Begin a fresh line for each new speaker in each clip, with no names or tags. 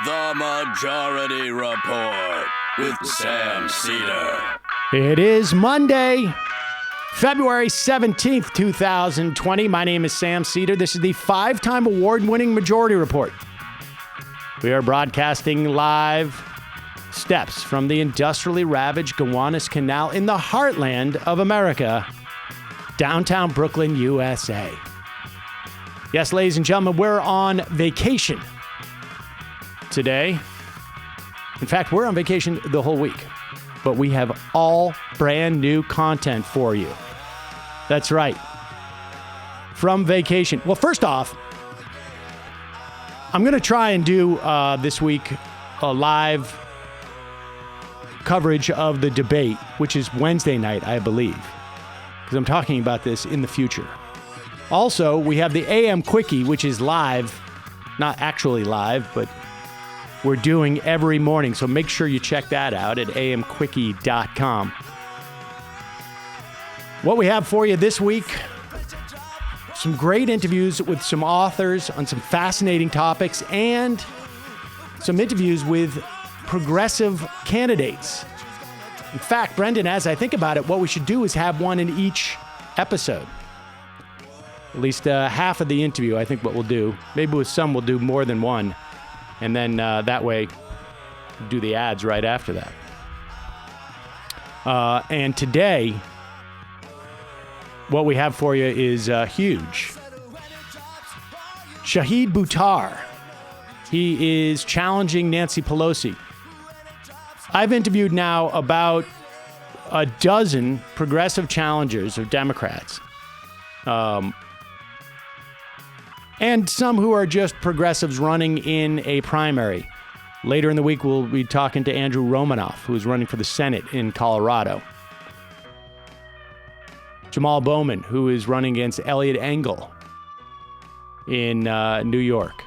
The Majority Report with Sam Seder.
It is Monday, February 17th, 2020. My name is Sam Seder. This is the 5-time award-winning Majority Report. We are broadcasting live steps from the industrially ravaged Gowanus Canal in the heartland of America, downtown Brooklyn, USA. Yes, ladies and gentlemen, we're on vacation today. In fact, we're on vacation the whole week, but we have all brand new content for you. That's right. From vacation. Well, first off, I'm going to try and do this week a live coverage of the debate, which is Wednesday night, I believe, because I'm talking about this in the future. Also, we have the AM Quickie, which is live, not actually live, but we're doing every morning. So make sure you check that out at amquickie.com. What we have for you this week, some great interviews with some authors on some fascinating topics and some interviews with progressive candidates. In fact, Brendan, as I think about it, what we should do is have one in each episode. At least half of the interview, I think what we'll do. Maybe with some, we'll do more than one. And then that way, do the ads right after that. And today, what we have for you is huge. Shahid Buttar. He is challenging Nancy Pelosi. I've interviewed now about a dozen progressive challengers of Democrats. And some who are just progressives running in a primary. Later in the week, we'll be talking to Andrew Romanoff, who is running for the Senate in Colorado. Jamal Bowman, who is running against Eliot Engel in New York.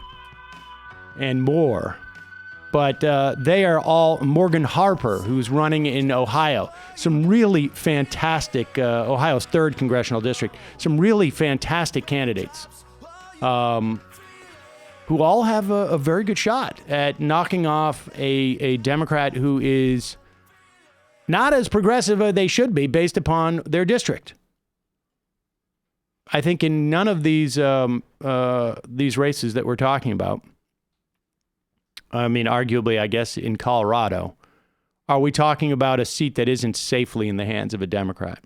And more. But they are all Morgan Harper, who's running in Ohio. Some really fantastic, Ohio's 3rd congressional district, some really fantastic candidates. Who all have a very good shot at knocking off a Democrat who is not as progressive as they should be based upon their district. I think in none of these races that we're talking about, I mean, arguably, I guess, in Colorado, are we talking about a seat that isn't safely in the hands of a Democrat?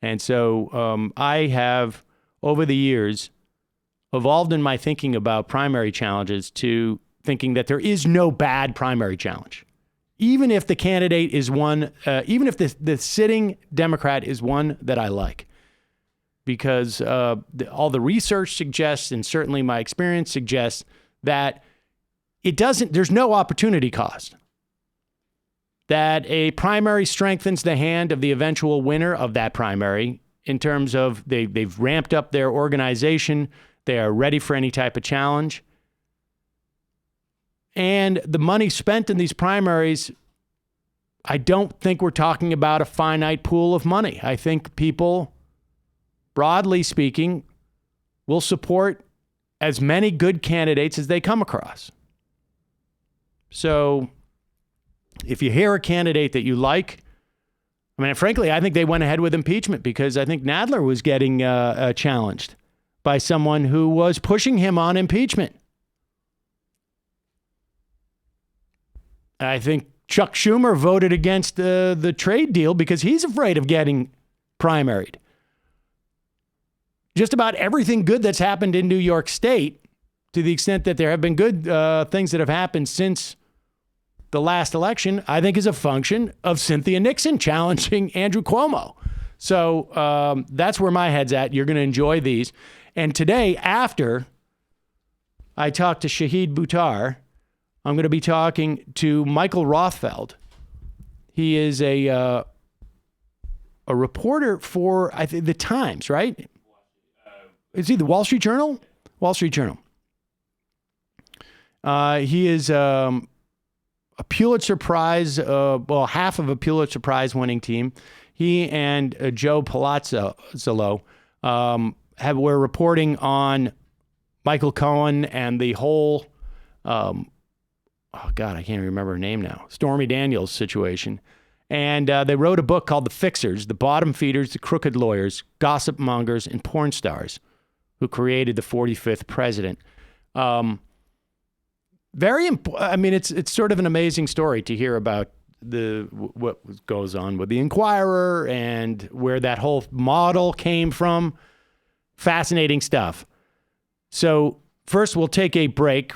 And so I have, over the years, evolved in my thinking about primary challenges to thinking that there is no bad primary challenge. Even if the candidate is one, even if the sitting Democrat is one that I like. Because all the research suggests, and certainly my experience suggests, that there's no opportunity cost. That a primary strengthens the hand of the eventual winner of that primary in terms of they've ramped up their organization. They are ready for any type of challenge. And the money spent in these primaries, I don't think we're talking about a finite pool of money. I think people, broadly speaking, will support as many good candidates as they come across. So if you hear a candidate that you like, I mean, frankly, I think they went ahead with impeachment because I think Nadler was getting challenged by someone who was pushing him on impeachment. I think Chuck Schumer voted against the trade deal because he's afraid of getting primaried. Just about everything good that's happened in New York State, to the extent that there have been good things that have happened since the last election, I think is a function of Cynthia Nixon challenging Andrew Cuomo. So that's where my head's at. You're going to enjoy these. And today, after I talk to Shahid Buttar, I'm going to be talking to Michael Rothfeld. He is a reporter for, I think, the Times, right? Is he the Wall Street Journal? Wall Street Journal. He is a Pulitzer Prize, half of a Pulitzer Prize winning team. He and Joe Palazzolo were reporting on Michael Cohen and the whole oh God, I can't even remember her name now. Stormy Daniels situation. And they wrote a book called The Fixers, the bottom feeders, the crooked lawyers, gossip mongers, and porn stars who created the 45th president. I mean, it's sort of an amazing story to hear about what goes on with the Inquirer and where that whole model came from. Fascinating stuff. So first, we'll take a break.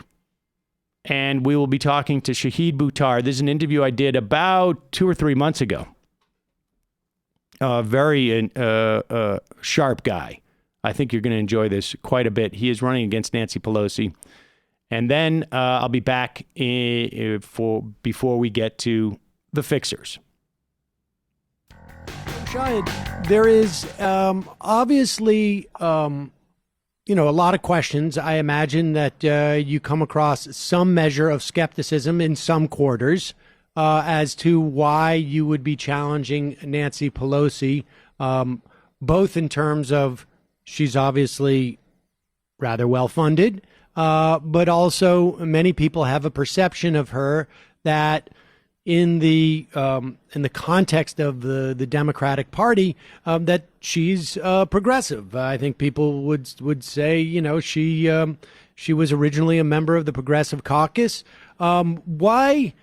And we will be talking to Shahid Buttar. This is an interview I did about 2 or 3 months ago. Very sharp guy. I think you're going to enjoy this quite a bit. He is running against Nancy Pelosi. And then I'll be back before we get to the fixers.
Shahid, there is obviously... a lot of questions. I imagine that you come across some measure of skepticism in some quarters as to why you would be challenging Nancy Pelosi, both in terms of she's obviously rather well funded, but also many people have a perception of her that in the context of the Democratic Party, that she's progressive. I think people would say, she was originally a member of the Progressive Caucus. Why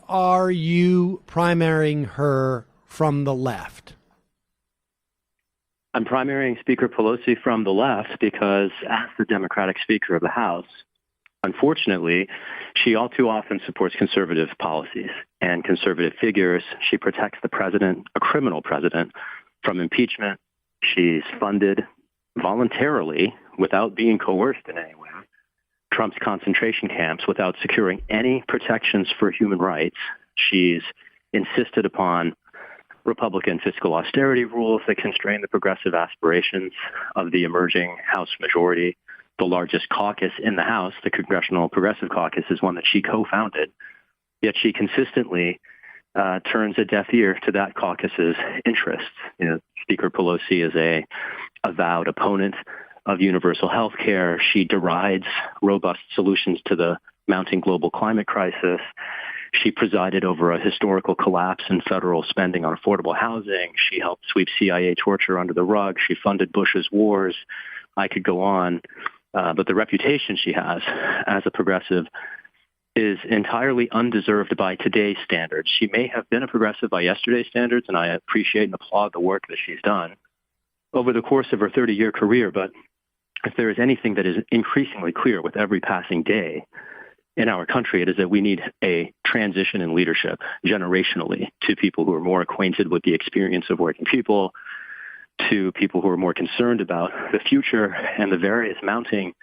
are you primarying her from the left?
I'm primarying Speaker Pelosi from the left because as the Democratic Speaker of the House, unfortunately, she all too often supports conservative policies and conservative figures. She protects the president, a criminal president, from impeachment. She's funded voluntarily, without being coerced in any way, Trump's concentration camps without securing any protections for human rights. She's insisted upon Republican fiscal austerity rules that constrain the progressive aspirations of the emerging House majority. The largest caucus in the House, the Congressional Progressive Caucus, is one that she co-founded. Yet she consistently turns a deaf ear to that caucus's interests. Speaker Pelosi is a avowed opponent of universal health care. She derides robust solutions to the mounting global climate crisis. She presided over a historical collapse in federal spending on affordable housing. She helped sweep CIA torture under the rug. She funded Bush's wars. I could go on. But the reputation she has as a progressive is entirely undeserved by today's standards. She may have been a progressive by yesterday's standards, and I appreciate and applaud the work that she's done over the course of her 30-year career. But if there is anything that is increasingly clear with every passing day in our country, it is that we need a transition in leadership generationally to people who are more acquainted with the experience of working people, to people who are more concerned about the future and the various mounting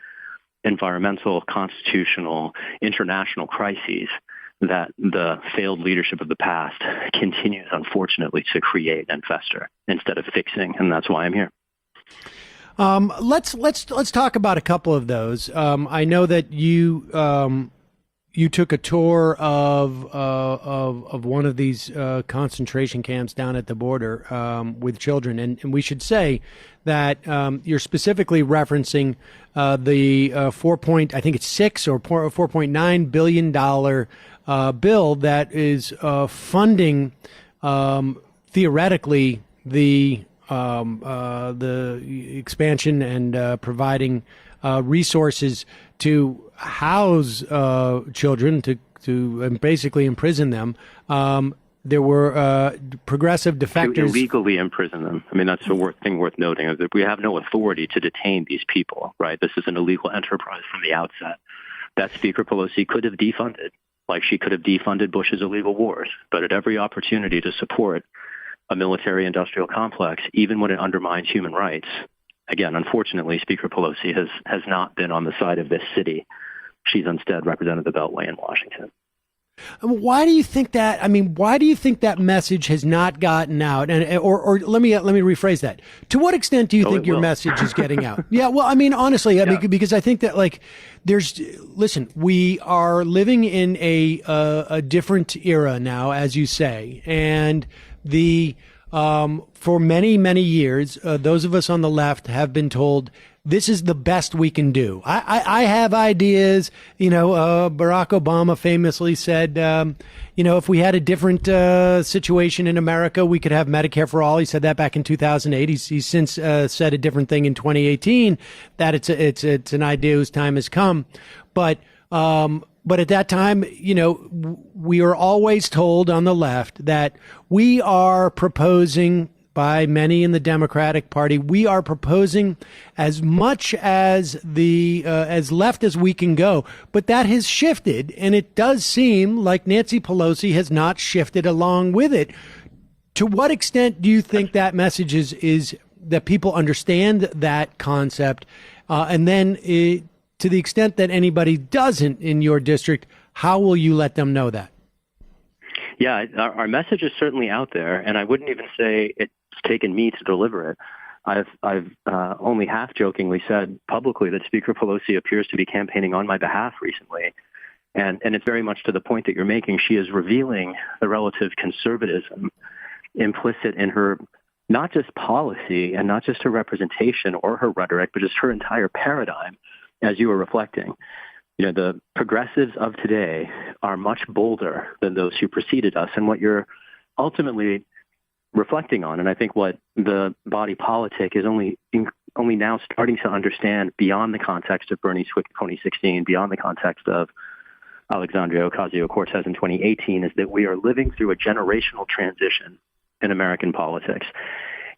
environmental, constitutional, international crises that the failed leadership of the past continues, unfortunately, to create and fester instead of fixing. And that's why I'm here.
Let's talk about a couple of those. I know that you took a tour of one of these concentration camps down at the border with children, and we should say that you're specifically referencing the I think it's $4.9 billion bill that is funding theoretically the expansion and providing resources to house children, to basically imprison them. There were progressive defectors.
To illegally imprison them. I mean, that's the thing worth noting, is that we have no authority to detain these people, right? This is an illegal enterprise from the outset that Speaker Pelosi could have defunded, like she could have defunded Bush's illegal wars. But at every opportunity to support a military-industrial complex, even when it undermines human rights, again, unfortunately, Speaker Pelosi has not been on the side of this city. She's instead represented the Beltway in Washington.
Why do you think that? I mean, why do you think that message has not gotten out? And or let me rephrase that. To what extent do you think your message is getting out? Yeah, well, I mean, honestly, because I think that listen, we are living in a different era now, as you say, and for many years, those of us on the left have been told this is the best we can do. I have ideas. Barack Obama famously said, if we had a different situation in America, we could have Medicare for all. He said that back in 2008. He's since said a different thing in 2018, that it's an idea whose time has come. But at that time, we are always told on the left that we are proposing, by many in the Democratic Party, we are proposing as much as as left as we can go. But that has shifted, and it does seem like Nancy Pelosi has not shifted along with it. To what extent do you think that message is that people understand that concept? And then to the extent that anybody doesn't in your district, how will you let them know that?
Yeah, our message is certainly out there, and I wouldn't even say it's taken me to deliver it. I've only half jokingly said publicly that Speaker Pelosi appears to be campaigning on my behalf recently. And it's very much to the point that you're making. She is revealing the relative conservatism implicit in her, not just policy and not just her representation or her rhetoric, but just her entire paradigm, as you were reflecting. The progressives of today are much bolder than those who preceded us. And what you're ultimately reflecting on, and I think what the body politic is only now starting to understand beyond the context of Bernie 2016, beyond the context of Alexandria Ocasio-Cortez in 2018, is that we are living through a generational transition in American politics.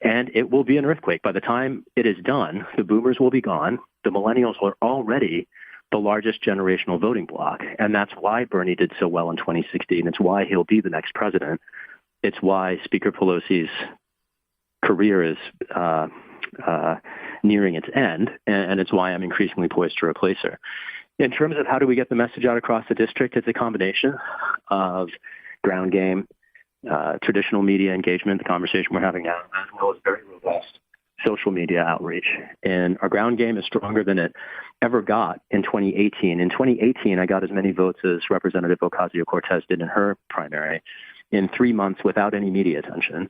And it will be an earthquake. By the time it is done, the boomers will be gone. The millennials are already the largest generational voting bloc. And that's why Bernie did so well in 2016. It's why he'll be the next president. It's why Speaker Pelosi's career is nearing its end. And it's why I'm increasingly poised to replace her. In terms of how do we get the message out across the district, it's a combination of ground game, traditional media engagement, the conversation we're having now, as well as very robust social media outreach. And our ground game is stronger than it ever got in 2018. In 2018, I got as many votes as Representative Ocasio-Cortez did in her primary in 3 months without any media attention.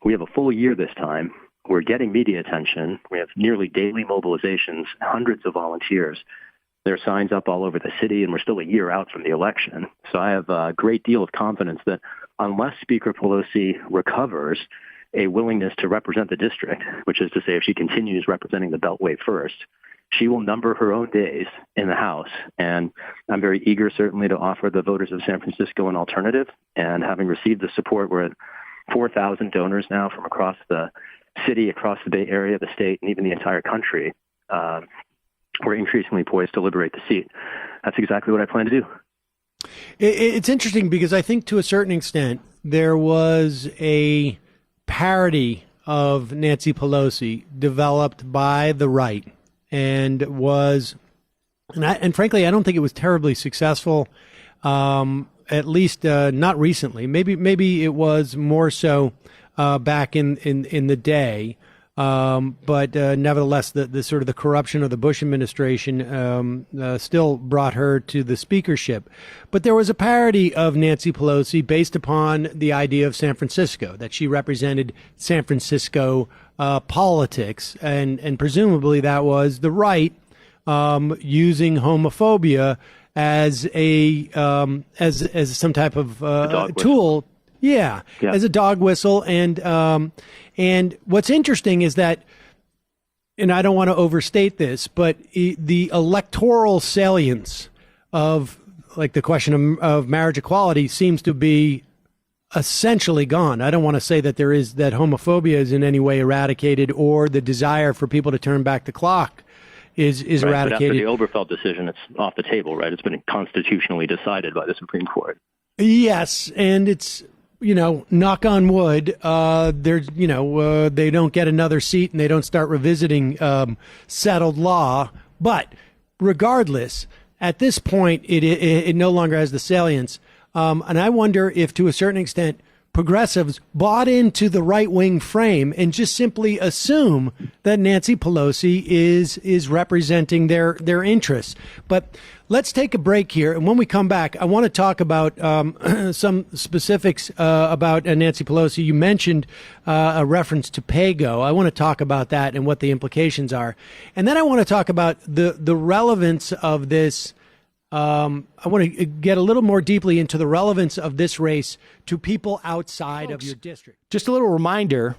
We have a full year this time. We're getting media attention. We have nearly daily mobilizations, hundreds of volunteers. There are signs up all over the city, and we're still a year out from the election. So I have a great deal of confidence that unless Speaker Pelosi recovers a willingness to represent the district, which is to say if she continues representing the Beltway first, she will number her own days in the House. And I'm very eager, certainly, to offer the voters of San Francisco an alternative. And having received the support, we're at 4,000 donors now from across the city, across the Bay Area, the state, and even the entire country. We're increasingly poised to liberate the seat. That's exactly what I plan to do.
It's interesting because I think to a certain extent there was a parody of Nancy Pelosi developed by the right and frankly, I don't think it was terribly successful, at least not recently. Maybe it was more so back in the day. But nevertheless, the sort of the corruption of the Bush administration still brought her to the speakership. But there was a parody of Nancy Pelosi based upon the idea of San Francisco, that she represented San Francisco politics, and presumably that was the right using homophobia as as some type of tool. Yeah, as a dog whistle. And what's interesting is that, and I don't want to overstate this, but the electoral salience of like the question of marriage equality seems to be essentially gone. I don't want to say that that homophobia is in any way eradicated or the desire for people to turn back the clock is
right,
eradicated.
But after the Oberfeld decision, it's off the table, right? It's been constitutionally decided by the Supreme Court.
Yes, and it's, knock on wood, they don't get another seat and they don't start revisiting settled law. But regardless, at this point, it no longer has the salience. And I wonder if, to a certain extent, progressives bought into the right-wing frame and just simply assume that Nancy Pelosi is representing their interests. But let's take a break here, and when we come back, I want to talk about some specifics about Nancy Pelosi. You mentioned a reference to PAYGO. I want to talk about that and what the implications are. And then I want to talk about the relevance of this. I want to get a little more deeply into the relevance of this race to people outside of your district.
Just a little reminder,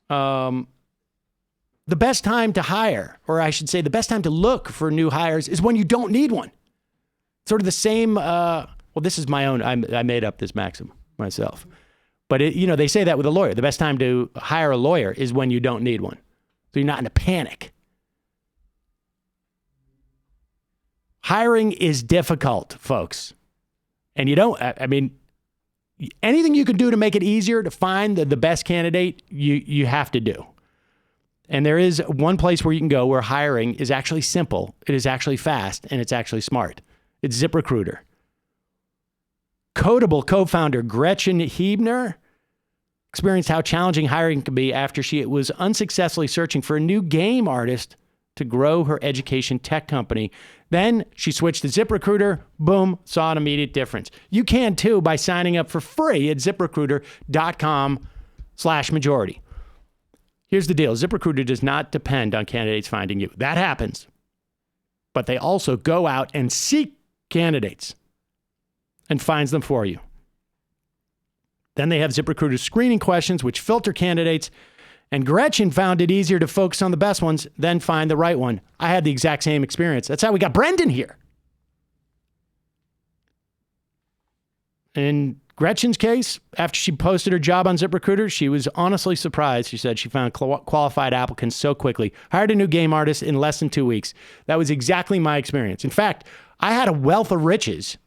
the best time to hire, or I should say the best time to look for new hires, is when you don't need one. Sort of the same, well, this is my own, I made up this maxim myself. But, they say that with a lawyer. The best time to hire a lawyer is when you don't need one. So you're not in a panic. Hiring is difficult, folks. And anything you can do to make it easier to find the best candidate, you have to do. And there is one place where you can go where hiring is actually simple, it is actually fast, and it's actually smart. It's ZipRecruiter. Codeable co-founder Gretchen Huebner experienced how challenging hiring can be after she was unsuccessfully searching for a new game artist to grow her education tech company. Then she switched to ZipRecruiter. Boom, saw an immediate difference. You can too by signing up for free at ZipRecruiter.com/majority. Here's the deal. ZipRecruiter does not depend on candidates finding you. That happens. But they also go out and seek candidates and finds them for you. Then they have ZipRecruiter screening questions which filter candidates. And Gretchen found it easier to focus on the best ones than find the right one. I had the exact same experience. That's how we got Brendan here. In Gretchen's case, after she posted her job on ZipRecruiter, she was honestly surprised. She said she found qualified applicants so quickly, hired a new game artist in less than 2 weeks. That was exactly my experience. In fact, I had a wealth of riches.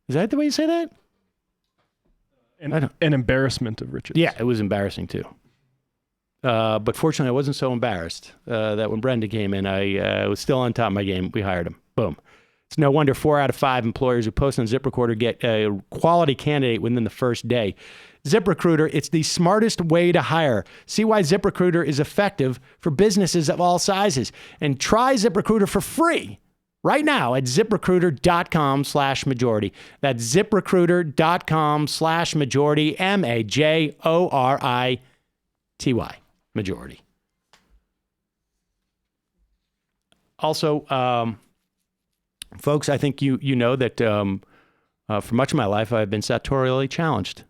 Is that the way you say that?
An embarrassment of riches.
Yeah, it was embarrassing too. But fortunately, I wasn't so embarrassed that when Brendan came in, I was still on top of my game. We hired him. Boom. It's no wonder 4 out of 5 employers who post on ZipRecruiter get a quality candidate within the first day. ZipRecruiter, it's the smartest way to hire. See why ZipRecruiter is effective for businesses of all sizes. And try ZipRecruiter for free right now at ZipRecruiter.com/majority. That's ZipRecruiter.com/majority, MAJORITY. Majority. Also, folks, I think you know that for much of my life, I've been sartorially challenged.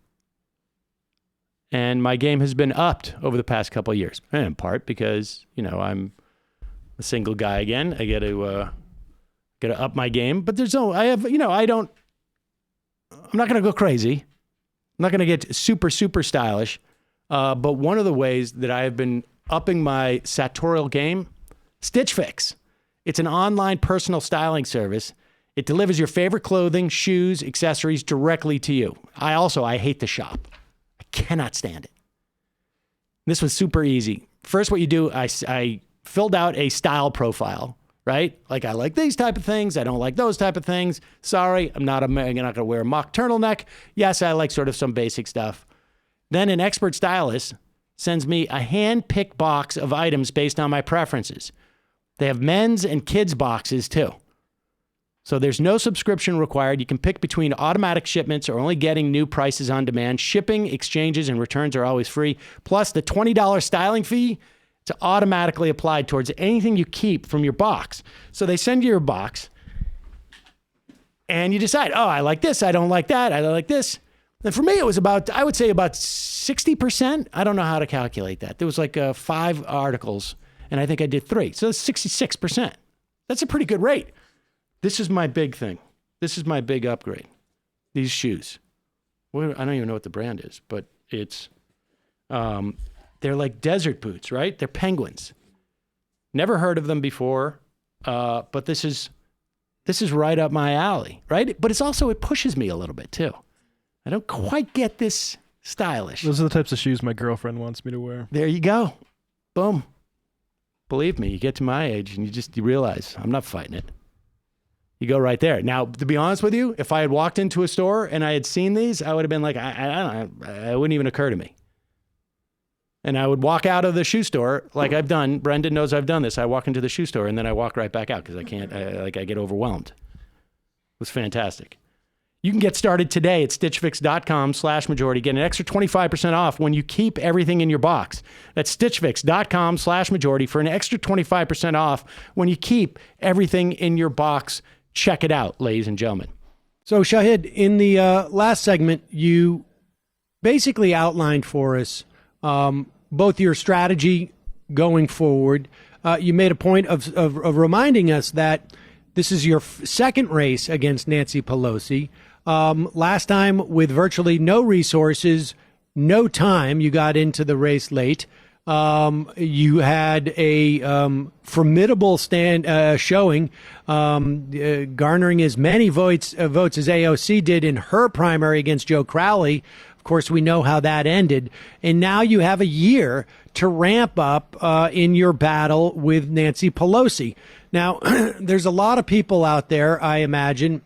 And my game has been upped over the past couple of years, and in part because, I'm a single guy again. I got to up my game. But I'm not going to go crazy. I'm not going to get super, super stylish. But one of the ways that I have been upping my sartorial game, Stitch Fix. It's an online personal styling service. It delivers your favorite clothing, shoes, accessories directly to you. I hate to shop. I cannot stand it. This was super easy. First, what you do, I filled out a style profile, right? Like, I like these type of things. I don't like those type of things. Sorry, I'm not going to wear a mock turtleneck. Yes, I like sort of some basic stuff. Then an expert stylist sends me a hand-picked box of items based on my preferences. They have men's and kids' boxes too. So there's no subscription required. You can pick between automatic shipments or only getting new prices on demand. Shipping, exchanges, and returns are always free. Plus the $20 styling fee, it's automatically applied towards anything you keep from your box. So they send you your box and you decide, I like this, I don't like that, I don't like this. And for me, it was about 60%. I don't know how to calculate that. There was like 5 articles, and I think I did 3. So that's 66%. That's a pretty good rate. This is my big thing. This is my big upgrade. These shoes. I don't even know what the brand is, but it's, they're like desert boots, right? They're Penguins. Never heard of them before, but this is right up my alley, right? But it pushes me a little bit too. I don't quite get this stylish.
Those are the types of shoes my girlfriend wants me to wear.
There you go. Boom. Believe me, you get to my age and you realize I'm not fighting it. You go right there. Now, to be honest with you, if I had walked into a store and I had seen these, I would have been like, I don't know, it wouldn't even occur to me. And I would walk out of the shoe store like I've done. Brendan knows I've done this. I walk into the shoe store and then I walk right back out because I can't, I get overwhelmed. It was fantastic. You can get started today at stitchfix.com/majority. Get an extra 25% off when you keep everything in your box. That's stitchfix.com/majority for an extra 25% off when you keep everything in your box. Check it out, ladies and gentlemen.
So, Shahid, in the last segment, you basically outlined for us both your strategy going forward. You made a point of reminding us that this is your second race against Nancy Pelosi. Last time, with virtually no resources, no time, you got into the race late. You had a formidable showing, garnering as many votes as AOC did in her primary against Joe Crowley. Of course, we know how that ended. And now you have a year to ramp up in your battle with Nancy Pelosi. Now, there's a lot of people out there, I imagine,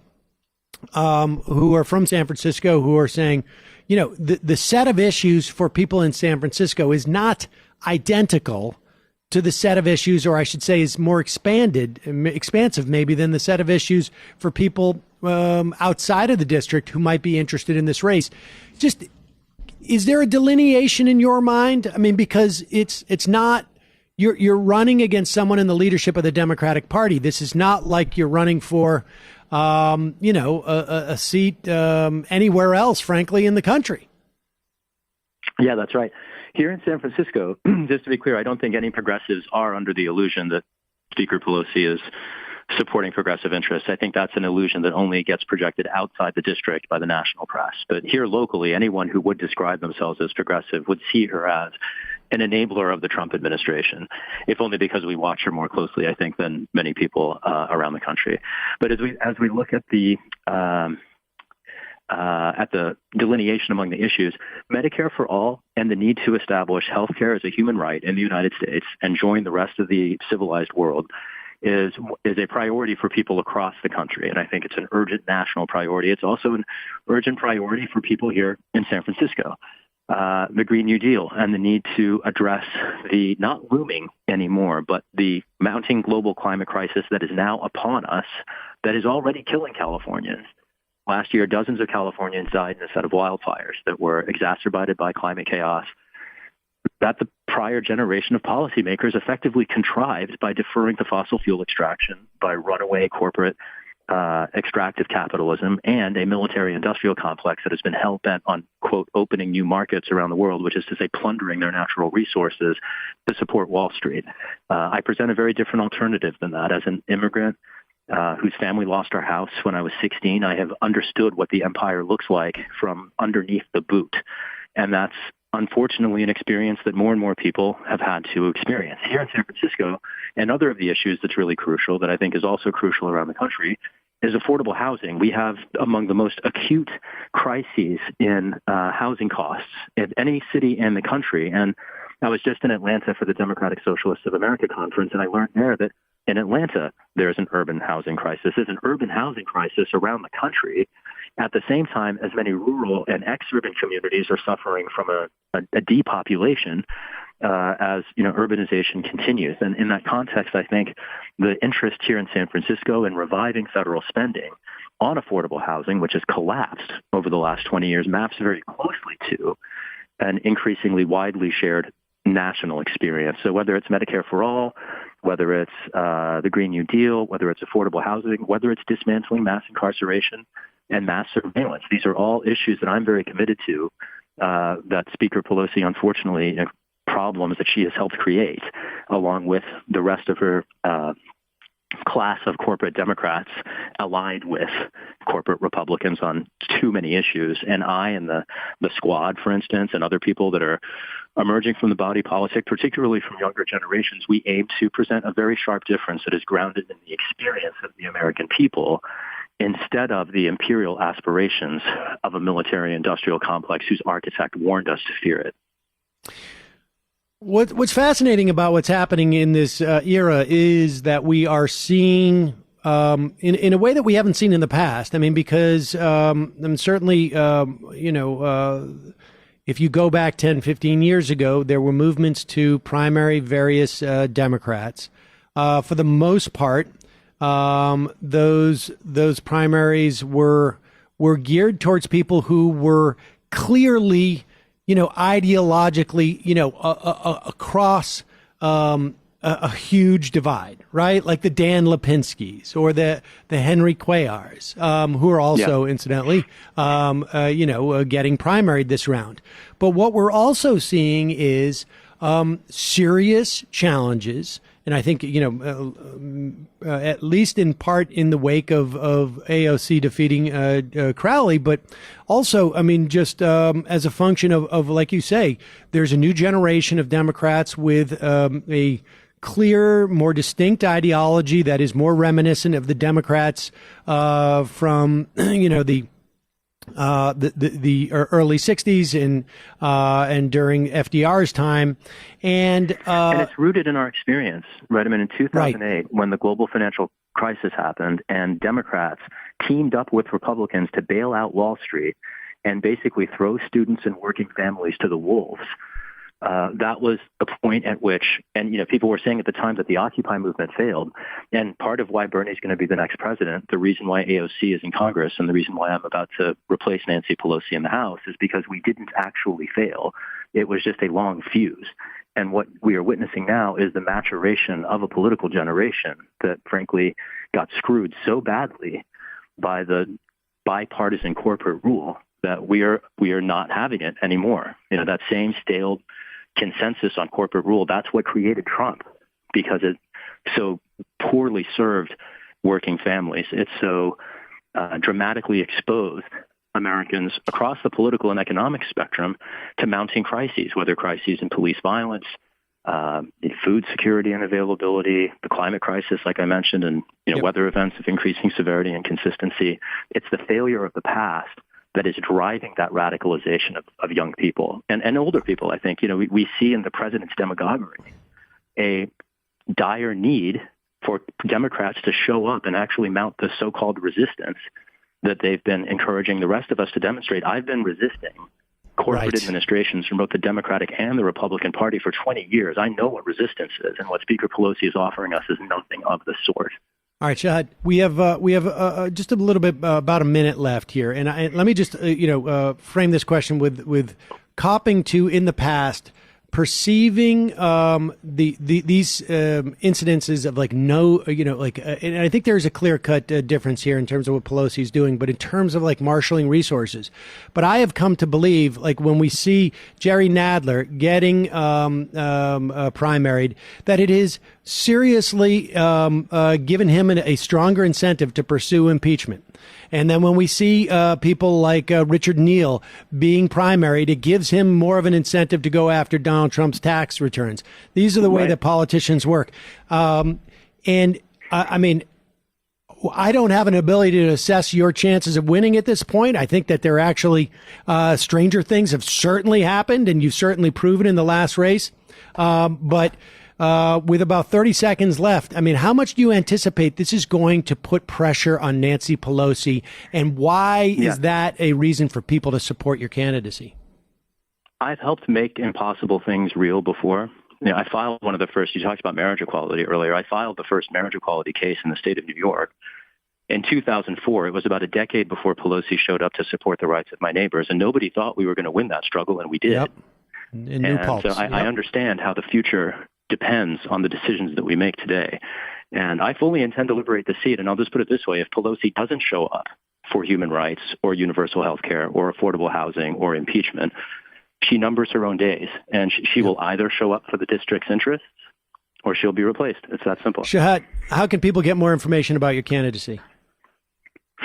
who are from San Francisco who are saying, you know, the set of issues for people in San Francisco is not identical to the set of issues, or I should say is more expansive maybe than the set of issues for people outside of the district who might be interested in this race. Just, is there a delineation in your mind? I mean, because it's not, you're running against someone in the leadership of the Democratic Party. This is not like you're running for, a seat anywhere else, frankly, in the country.
Yeah, that's right. Here in San Francisco, just to be clear, I don't think any progressives are under the illusion that Speaker Pelosi is supporting progressive interests. I think that's an illusion that only gets projected outside the district by the national press. But here locally, anyone who would describe themselves as progressive would see her as an enabler of the Trump administration, if only because we watch her more closely, I think, than many people around the country. But as we look at the delineation among the issues, Medicare for all and the need to establish health care as a human right in the United States and join the rest of the civilized world is a priority for people across the country. And I think it's an urgent national priority. It's also an urgent priority for people here in San Francisco. The Green New Deal and the need to address the not looming anymore, but the mounting global climate crisis that is now upon us, that is already killing Californians. Last year, dozens of Californians died in a set of wildfires that were exacerbated by climate chaos that the prior generation of policymakers effectively contrived by deferring to fossil fuel extraction, by runaway corporate extractive capitalism, and a military-industrial complex that has been hell-bent on, quote, opening new markets around the world, which is to say plundering their natural resources to support Wall Street. I present a very different alternative than that. As an immigrant whose family lost our house when I was 16, I have understood what the empire looks like from underneath the boot. And that's unfortunately an experience that more and more people have had to experience. Here in San Francisco, and other of the issues that's really crucial, that I think is also crucial around the country, is affordable housing. We have among the most acute crises in housing costs in any city in the country. And I was just in Atlanta for the Democratic Socialists of America conference, and I learned there that in Atlanta, there's an urban housing crisis. There's an urban housing crisis around the country at the same time as many rural and ex-urban communities are suffering from a depopulation as urbanization continues. And in that context, I think the interest here in San Francisco in reviving federal spending on affordable housing, which has collapsed over the last 20 years, maps very closely to an increasingly widely shared national experience. So whether it's Medicare for all, whether it's the Green New Deal, whether it's affordable housing, whether it's dismantling mass incarceration and mass surveillance, these are all issues that I'm very committed to, that Speaker Pelosi, unfortunately, problems that she has helped create, along with the rest of her class of corporate Democrats aligned with corporate Republicans on too many issues. And I and the squad, for instance, and other people that are emerging from the body politic, particularly from younger generations, we aim to present a very sharp difference that is grounded in the experience of the American people instead of the imperial aspirations of a military-industrial complex whose architect warned us to fear it.
What's fascinating about what's happening in this era is that we are seeing in a way that we haven't seen in the past. I mean, because and certainly, if you go back 10, 15 years ago, there were movements to primary various Democrats. For the most part, those primaries were geared towards people who were clearly, ideologically, across a huge divide, right? Like the Dan Lipinskis or the Henry Cuellars, who are also, incidentally, getting primaried this round. But what we're also seeing is serious challenges. And I think, at least in part in the wake of AOC defeating Crowley, but also, I mean, just as a function of, like you say, there's a new generation of Democrats with a clear, more distinct ideology that is more reminiscent of the Democrats from, the early 60s and during FDR's time. And
it's rooted in our experience, right? I mean, in 2008, when the global financial crisis happened and Democrats teamed up with Republicans to bail out Wall Street and basically throw students and working families to the wolves, that was a point at which, and people were saying at the time that the Occupy movement failed, and part of why Bernie's going to be the next president, the reason why AOC is in Congress, and the reason why I'm about to replace Nancy Pelosi in the House is because we didn't actually fail. It was just a long fuse. And what we are witnessing now is the maturation of a political generation that, frankly, got screwed so badly by the bipartisan corporate rule that we are not having it anymore. That same stale consensus on corporate rule, that's what created Trump, because it so poorly served working families. It so dramatically exposed Americans across the political and economic spectrum to mounting crises, whether crises in police violence, in food security and availability, the climate crisis, like I mentioned, and weather events of increasing severity and consistency. It's the failure of the past that is driving that radicalization of young people and older people. I think, we see in the president's demagoguery a dire need for Democrats to show up and actually mount the so-called resistance that they've been encouraging the rest of us to demonstrate. I've been resisting corporate administrations from both the Democratic and the Republican Party for 20 years. I know what resistance is, and what Speaker Pelosi is offering us is nothing of the sort.
All right, Shahid, we have just a little bit about a minute left here, and let me just frame this question with copping to, in the past, perceiving these incidences of and I think there's a clear-cut difference here in terms of what Pelosi's doing, but in terms of marshaling resources. But I have come to believe, when we see Jerry Nadler getting primaried, that it is seriously given him a stronger incentive to pursue impeachment. And then when we see people like Richard Neal being primaried, it gives him more of an incentive to go after Donald Trump's tax returns. These are the way that politicians work. I mean, I don't have an ability to assess your chances of winning at this point. I think that there are actually stranger things have certainly happened, and you've certainly proven in the last race. But with about 30 seconds left, I mean, how much do you anticipate this is going to put pressure on Nancy Pelosi, and why is that a reason for people to support your candidacy?
I've helped make impossible things real before. I filed one of the first, you talked about marriage equality earlier. I filed the first marriage equality case in the state of New York in 2004. It was about a decade before Pelosi showed up to support the rights of my neighbors, and nobody thought we were going to win that struggle, and we did.
Yep.
So I understand how the future depends on the decisions that we make today. And I fully intend to liberate the seat. And I'll just put it this way. If Pelosi doesn't show up for human rights or universal health care or affordable housing or impeachment, she numbers her own days. And she will either show up for the district's interests or she'll be replaced. It's that simple.
Shahid, how can people get more information about your candidacy?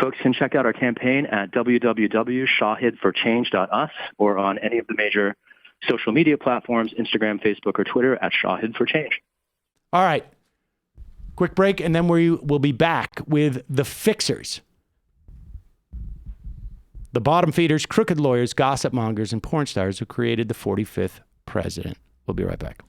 Folks can check out our campaign at www.shahidforchange.us or on any of the major social media platforms, Instagram, Facebook, or Twitter at Shahid for Change.
All right. Quick break, and then we will be back with the fixers. The bottom feeders, crooked lawyers, gossip mongers, and porn stars who created the 45th president. We'll be right back.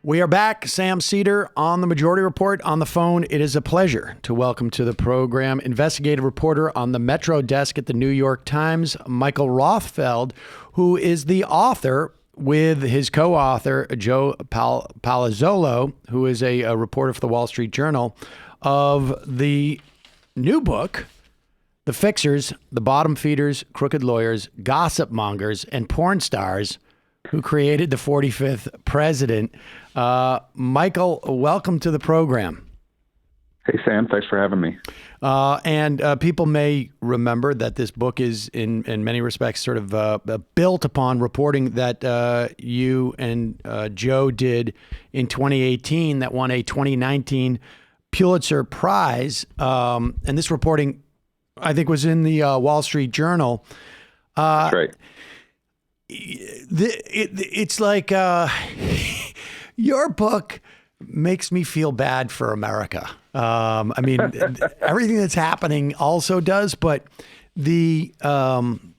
We are back. Sam Seder on the Majority Report on the phone. It is a pleasure to welcome to the program investigative reporter on the Metro desk at the New York Times, Michael Rothfeld, who is the author with his co-author, Joe Palazzolo, who is a reporter for the Wall Street Journal, of the new book, The Fixers, The Bottom Feeders, Crooked Lawyers, Gossip Mongers, and Porn Stars Who Created the 45th President. Michael, welcome to the program.
Hey, Sam. Thanks for having me.
And people may remember that this book is, in many respects, sort of built upon reporting that you and Joe did in 2018 that won a 2019 Pulitzer Prize. And this reporting, I think, was in the Wall Street Journal.
That's right.
It's like your book makes me feel bad for America. I mean, everything that's happening also does, but the, and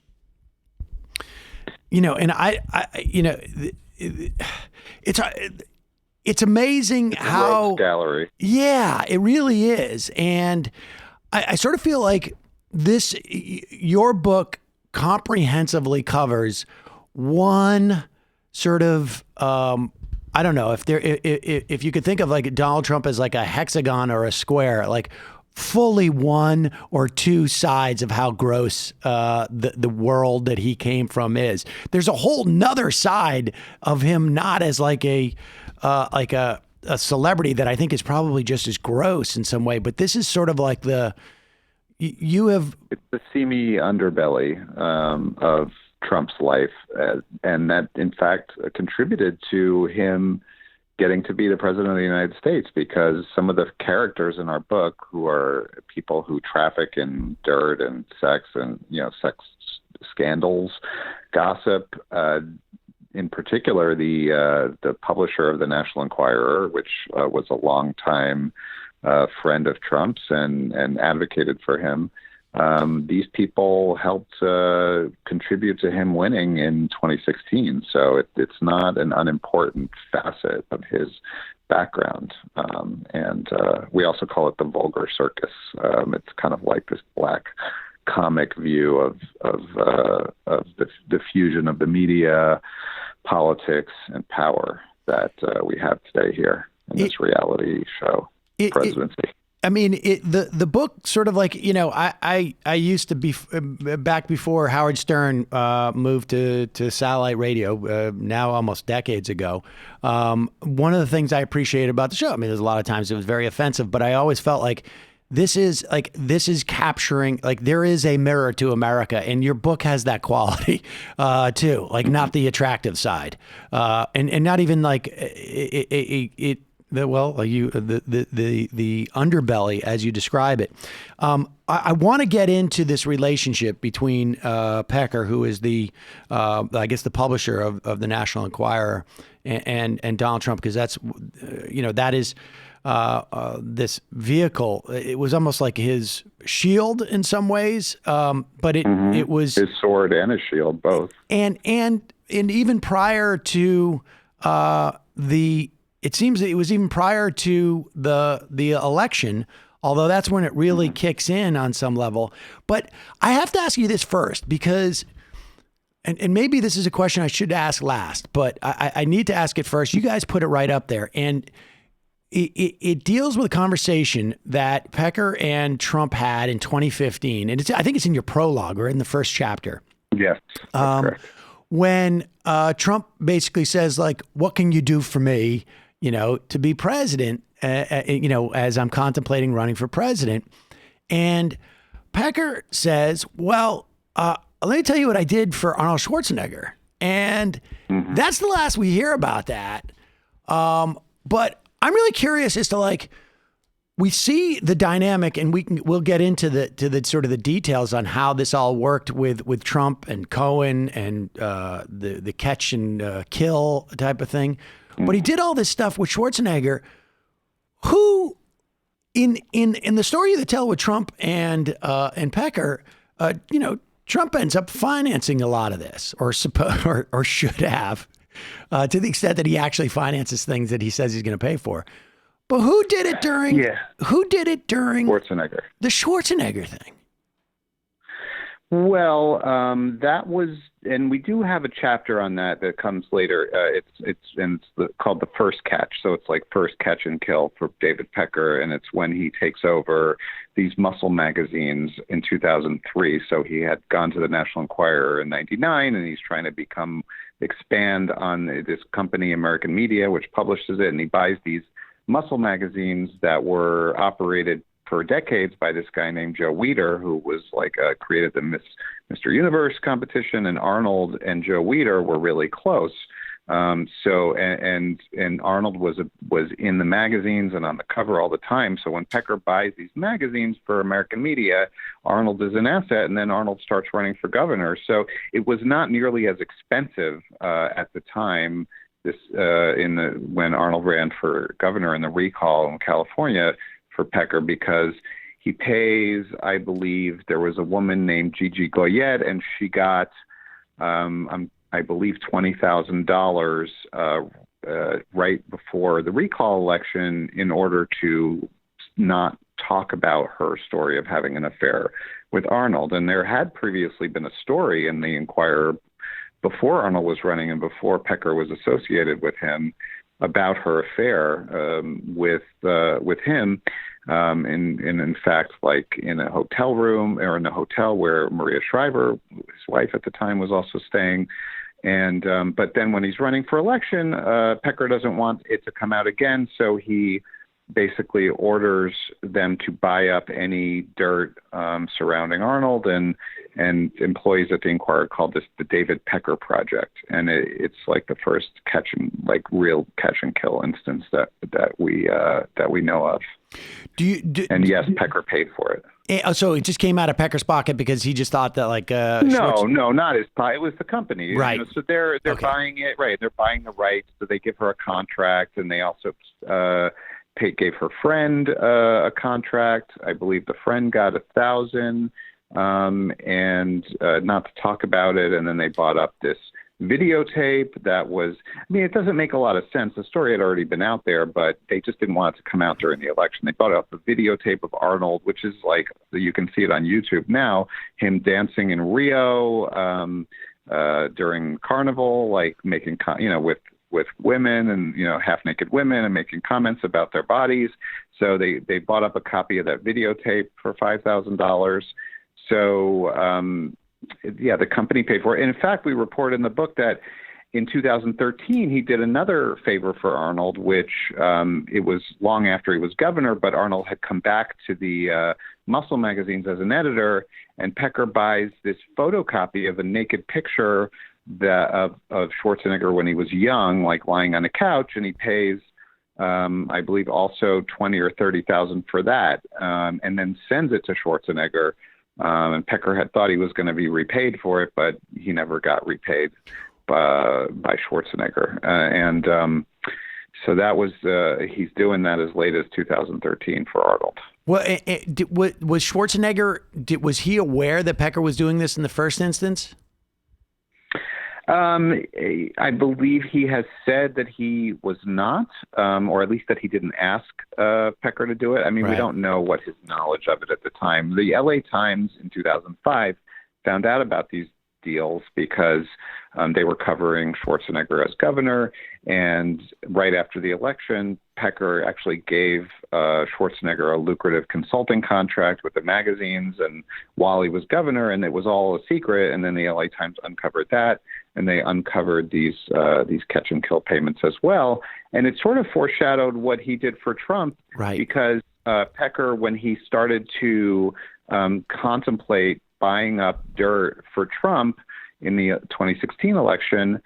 it's amazing how
Rogues Gallery.
Yeah, it really is. And I sort of feel like your book comprehensively covers one sort of, I don't know if you could think of like Donald Trump as like a hexagon or a square, like fully one or two sides of how gross the world that he came from is. There's a whole nother side of him, not as like a celebrity that I think is probably just as gross in some way, but this is sort of like it's the seamy
underbelly of Trump's life, and that in fact contributed to him getting to be the president of the United States, because some of the characters in our book, who are people who traffic in dirt and sex and sex scandals, gossip, in particular the publisher of the National Enquirer, which was a longtime friend of Trump's and advocated for him. These people helped contribute to him winning in 2016. So it's not an unimportant facet of his background. And we also call it the vulgar circus. It's kind of like this black comic view of the fusion of the media, politics, and power that we have today here in this reality show presidency.
I mean, the book sort of like, I used to be back before Howard Stern moved to satellite radio, now almost decades ago. One of the things I appreciated about the show, I mean, there's a lot of times it was very offensive, but I always felt like this is capturing, like, there is a mirror to America, and your book has that quality too, like not the attractive side, and not even like the underbelly as you describe it. I want to get into this relationship between Pecker, who is the publisher of the National Enquirer, and Donald Trump, because that's that is this vehicle. It was almost like his shield in some ways, but it was
his sword and his shield both. And
even prior to it seems that it was even prior to the election, although that's when it really kicks in on some level. But I have to ask you this first, because, and maybe this is a question I should ask last, but I need to ask it first. You guys put it right up there. And it deals with a conversation that Pecker and Trump had in 2015. And I think it's in your prologue or in the first chapter.
Yes, that's correct.
When Trump basically says, like, what can you do for me, to be president, as I'm contemplating running for president. And Pecker says, well, let me tell you what I did for Arnold Schwarzenegger. And that's the last we hear about that. But I'm really curious as to, like, we see the dynamic, and we'll get into the sort of the details on how this all worked with Trump and Cohen and the catch and kill type of thing. But he did all this stuff with Schwarzenegger, who in the story that tell with Trump and Pecker, Trump ends up financing a lot of this, or should have. to the extent that he actually finances things that he says he's going to pay for. But who did it during?
Yeah.
Who did it during
Schwarzenegger.
the Schwarzenegger thing?
Well, that was, and we do have a chapter on that comes later. Called The First Catch. So it's like First Catch and Kill for David Pecker, and it's when he takes over these muscle magazines in 2003. So he had gone to the National Enquirer in '99, and he's trying to expand on this company, American Media, which publishes it, and he buys these muscle magazines that were operated for decades by this guy named Joe Weider, who was created the Mr. Universe competition, and Arnold and Joe Weider were really close. So Arnold was in the magazines and on the cover all the time. So when Pecker buys these magazines for American Media, Arnold is an asset, and then Arnold starts running for governor. So it was not nearly as expensive at the time. When Arnold ran for governor in the recall in California for Pecker, because he pays, I believe, there was a woman named Gigi Goyette, and she got, I believe, $20,000 right before the recall election in order to not talk about her story of having an affair with Arnold. And there had previously been a story in the Enquirer before Arnold was running and before Pecker was associated with him about her affair with him, and in fact, like in a hotel room or in a hotel where Maria Shriver, his wife at the time, was also staying. And but then when he's running for election, Pecker doesn't want it to come out again, so he basically orders them to buy up any dirt surrounding Arnold, and employees at the Enquirer called this the David Pecker Project, and it's like the first real catch and kill instance that we know of. Yes, Pecker paid for it.
So it just came out of Pecker's pocket because he just thought that
No, not his pocket. It was the company,
right?
So they're okay. Buying it, right? They're buying the rights, so they give her a contract, and they also gave her friend a contract. I believe the friend got $1,000, and not to talk about it. And then they bought up this videotape that was, it doesn't make a lot of sense. The story had already been out there, but they just didn't want it to come out during the election. They bought up a videotape of Arnold, which is you can see it on YouTube now, him dancing in Rio during Carnival, making, with women and, half-naked women, and making comments about their bodies. So they bought up a copy of that videotape for $5,000. So, the company paid for it. And in fact, we report in the book that in 2013, he did another favor for Arnold, which it was long after he was governor, but Arnold had come back to the Muscle magazines as an editor, and Pecker buys this photocopy of a naked picture of Schwarzenegger when he was young, lying on a couch, and he pays, I believe, also $20,000 or $30,000 for that, and then sends it to Schwarzenegger. And Pecker had thought he was going to be repaid for it, but he never got repaid by Schwarzenegger. So that was he's doing that as late as 2013 for Arnold.
Well, was Schwarzenegger? Was he aware that Pecker was doing this in the first instance?
I believe he has said that he was not, or at least that he didn't ask Pecker to do it. Right. We don't know what his knowledge of it at the time. The LA Times in 2005 found out about these deals because they were covering Schwarzenegger as governor, and right after the election, Pecker actually gave Schwarzenegger a lucrative consulting contract with the magazines, and while he was governor, and it was all a secret, and then the LA Times uncovered that, and they uncovered these catch and kill payments as well, and it sort of foreshadowed what he did for Trump,
right?
Because Pecker, when he started to contemplate buying up dirt for Trump in the 2016 election,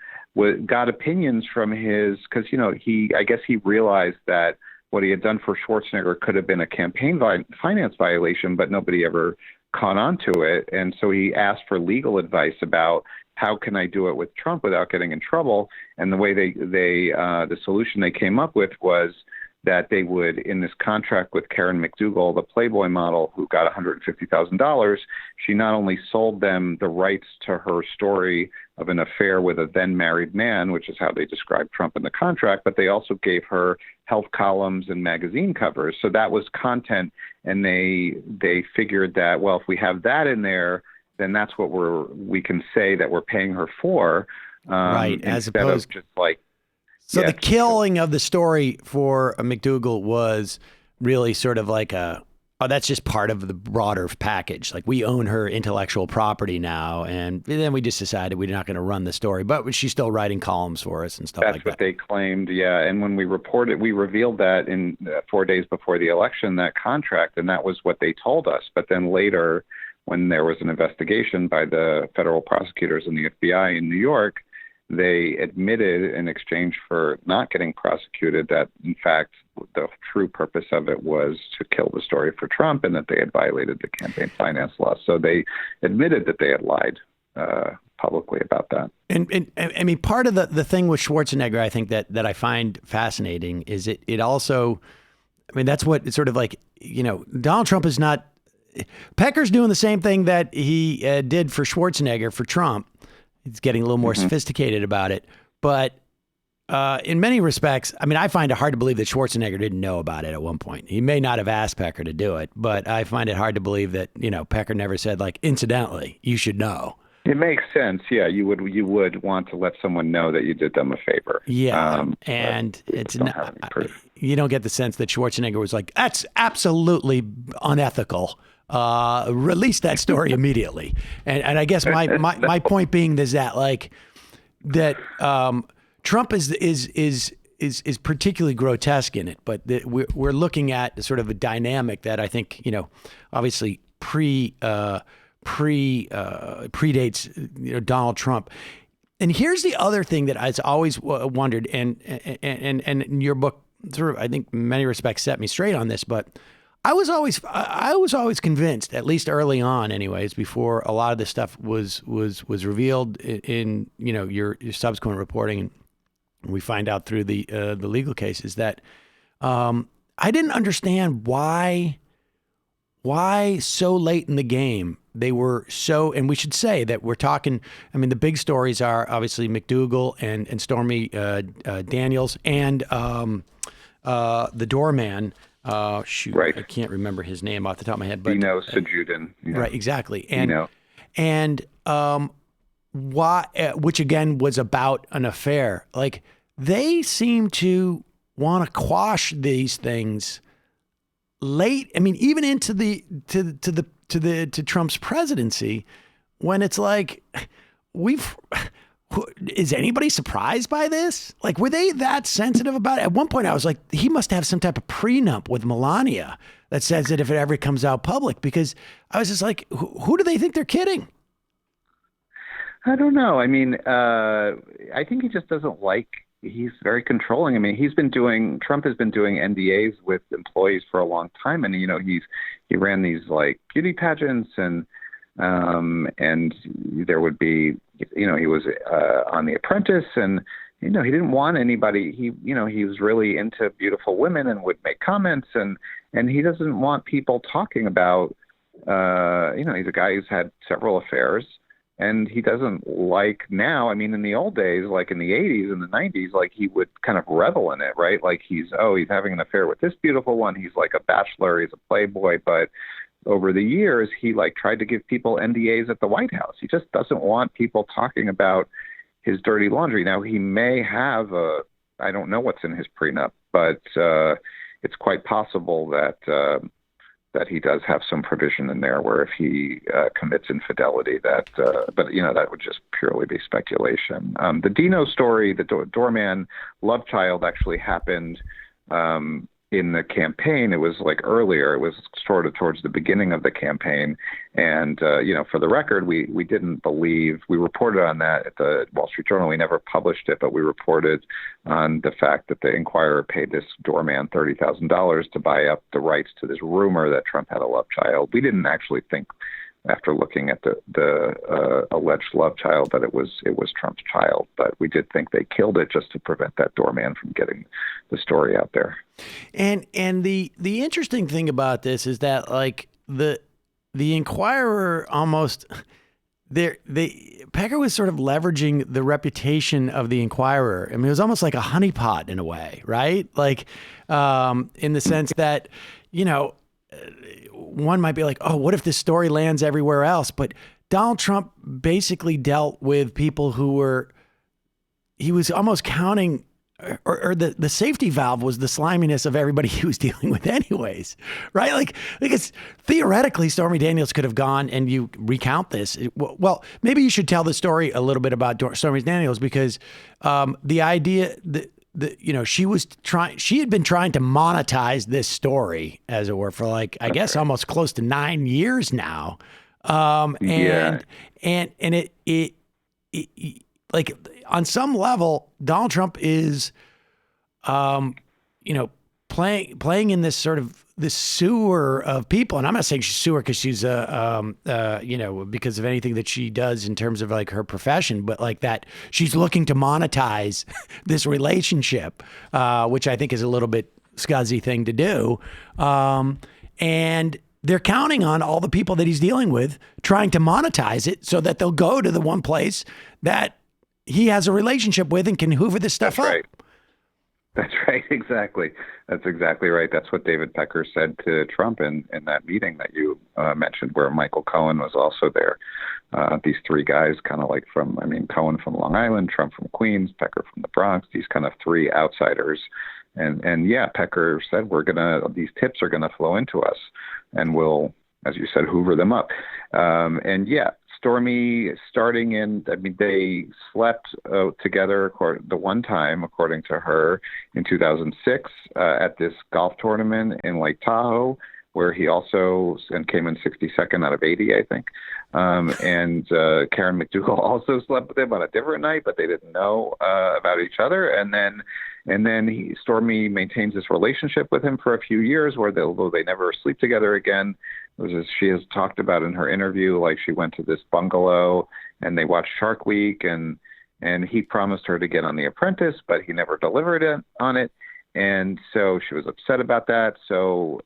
got opinions from because I guess he realized that what he had done for Schwarzenegger could have been a campaign finance violation, but nobody ever caught on to it, and so he asked for legal advice about how can I do it with Trump without getting in trouble. And the way the solution they came up with was that they would, in this contract with Karen McDougal, the Playboy model who got $150,000, she not only sold them the rights to her story of an affair with a then married man, which is how they described Trump in the contract, but they also gave her health columns and magazine covers. So that was content, and they figured that, well, if we have that in there, then that's what we can say that we're paying her for.
Right, as opposed
of just like.
So the killing of the story for McDougal was really sort of like that's just part of the broader package. Like, we own her intellectual property now, and then we just decided we're not going to run the story, but she's still writing columns for us and stuff like that.
That's what they claimed, yeah. And when we revealed that in 4 days before the election, that contract, and that was what they told us. But then later, when there was an investigation by the federal prosecutors and the FBI in New York, they admitted, in exchange for not getting prosecuted, that in fact the true purpose of it was to kill the story for Trump, and that they had violated the campaign finance law. So they admitted that they had lied publicly about that.
And I mean, part of the thing with Schwarzenegger, I think that I find fascinating is it also, I mean, that's what it's sort of like, Donald Trump is not, Pecker's doing the same thing that he did for Schwarzenegger for Trump. He's getting a little more sophisticated about it. But in many respects, I mean, I find it hard to believe that Schwarzenegger didn't know about it at one point. He may not have asked Pecker to do it, but I find it hard to believe that, Pecker never said, like, incidentally, you should know.
It makes sense. Yeah, you would want to let someone know that you did them a favor.
Yeah, and it's not, you don't get the sense that Schwarzenegger was like, that's absolutely unethical. Release that story immediately. And I guess my point being is that Trump is particularly grotesque in it, but we're looking at sort of a dynamic that I think, obviously predates Donald Trump. And here's the other thing that I've always wondered, and your book, through I think in many respects set me straight on this, but I was always convinced, at least early on, anyways, before a lot of this stuff was revealed in your subsequent reporting, and we find out through the legal cases, that I didn't understand why so late in the game they were so. And we should say that we're talking. I mean, the big stories are obviously McDougal and Stormy Daniels and the doorman.
Right.
I can't remember his name off the top of my head. But
Dino Sajudin.
Right, exactly. And why? Which again was about an affair. Like, they seem to want to quash these things late. I mean, even into to Trump's presidency, when it's like is anybody surprised by this? Like, were they that sensitive about it? At one point I was like, he must have some type of prenup with Melania that says that if it ever comes out public, because I was just like, who do they think they're kidding?
I don't know. I mean, I think he just doesn't like, he's very controlling. I mean, Trump has been doing NDAs with employees for a long time. And, he ran these like beauty pageants and there would be, he was on The Apprentice, and, he didn't want anybody. He was really into beautiful women and would make comments, and he doesn't want people talking about, he's a guy who's had several affairs. And he doesn't like now. I mean, in the old days, like in the 80s and the 90s, like he would kind of revel in it, right? Like he's having an affair with this beautiful one. He's like a bachelor. He's a playboy. But over the years, he like tried to give people NDAs at the White House. He just doesn't want people talking about his dirty laundry. Now, he may have I don't know what's in his prenup, but it's quite possible that he does have some provision in there where if he commits infidelity, but that would just purely be speculation. The Dino story, the doorman love child, actually happened in the campaign. It was like earlier. It was sort of towards the beginning of the campaign. And, for the record, we didn't believe, we reported on that at the Wall Street Journal. We never published it, but we reported on the fact that the Inquirer paid this doorman $30,000 to buy up the rights to this rumor that Trump had a love child. We didn't actually think after looking at the alleged love child, that it was Trump's child. But we did think they killed it just to prevent that doorman from getting the story out there.
And the interesting thing about this is that, like, the Inquirer almost Pecker was sort of leveraging the reputation of the Inquirer. I mean, it was almost like a honeypot in a way, right? Like, in the sense that, one might be like, oh, what if this story lands everywhere else? But Donald Trump basically dealt with people he was almost counting, or the safety valve was the sliminess of everybody he was dealing with anyways, right? Like, because theoretically, Stormy Daniels could have gone, and you recount this. Well, maybe you should tell the story a little bit about Stormy Daniels, because the idea that, she had been trying to monetize this story, as it were, for like, I guess, almost close to 9 years now. And it like, on some level, Donald Trump is, playing in this sort of this sewer of people. And I'm not saying she's sewer because she's because of anything that she does in terms of like her profession, but like that she's looking to monetize this relationship, which I think is a little bit scuzzy thing to do. And they're counting on all the people that he's dealing with, trying to monetize it so that they'll go to the one place that he has a relationship with and can hoover this stuff up.
Right. That's right. Exactly. That's exactly right. That's what David Pecker said to Trump in that meeting that you mentioned, where Michael Cohen was also there. These three guys, kind of like Cohen from Long Island, Trump from Queens, Pecker from the Bronx, these kind of three outsiders. And yeah, Pecker said, these tips are going to flow into us, and we'll, as you said, hoover them up. And yeah, Stormy, they slept together the one time, according to her, in 2006 at this golf tournament in Lake Tahoe, where he also came in 62nd out of 80, I think. And Karen McDougal also slept with him on a different night, but they didn't know about each other. And then Stormy maintains this relationship with him for a few years, although they never sleep together again. As she has talked about in her interview, like she went to this bungalow and they watched Shark Week, and he promised her to get on The Apprentice, but he never delivered on it. And so she was upset about that. So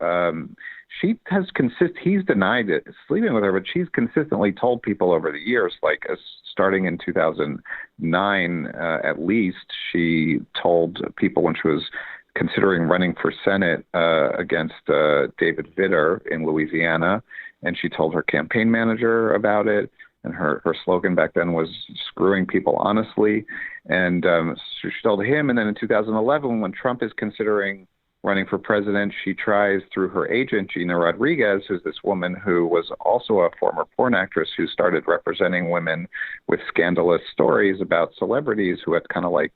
he's denied it, sleeping with her, but she's consistently told people over the years, like starting in 2009, at least, she told people when she was considering running for Senate against David Vitter in Louisiana, and she told her campaign manager about it. And her slogan back then was "screwing people honestly." And so she told him. And then in 2011, when Trump is considering running for president, she tries through her agent, Gina Rodriguez, who's this woman who was also a former porn actress who started representing women with scandalous stories about celebrities who had kind of like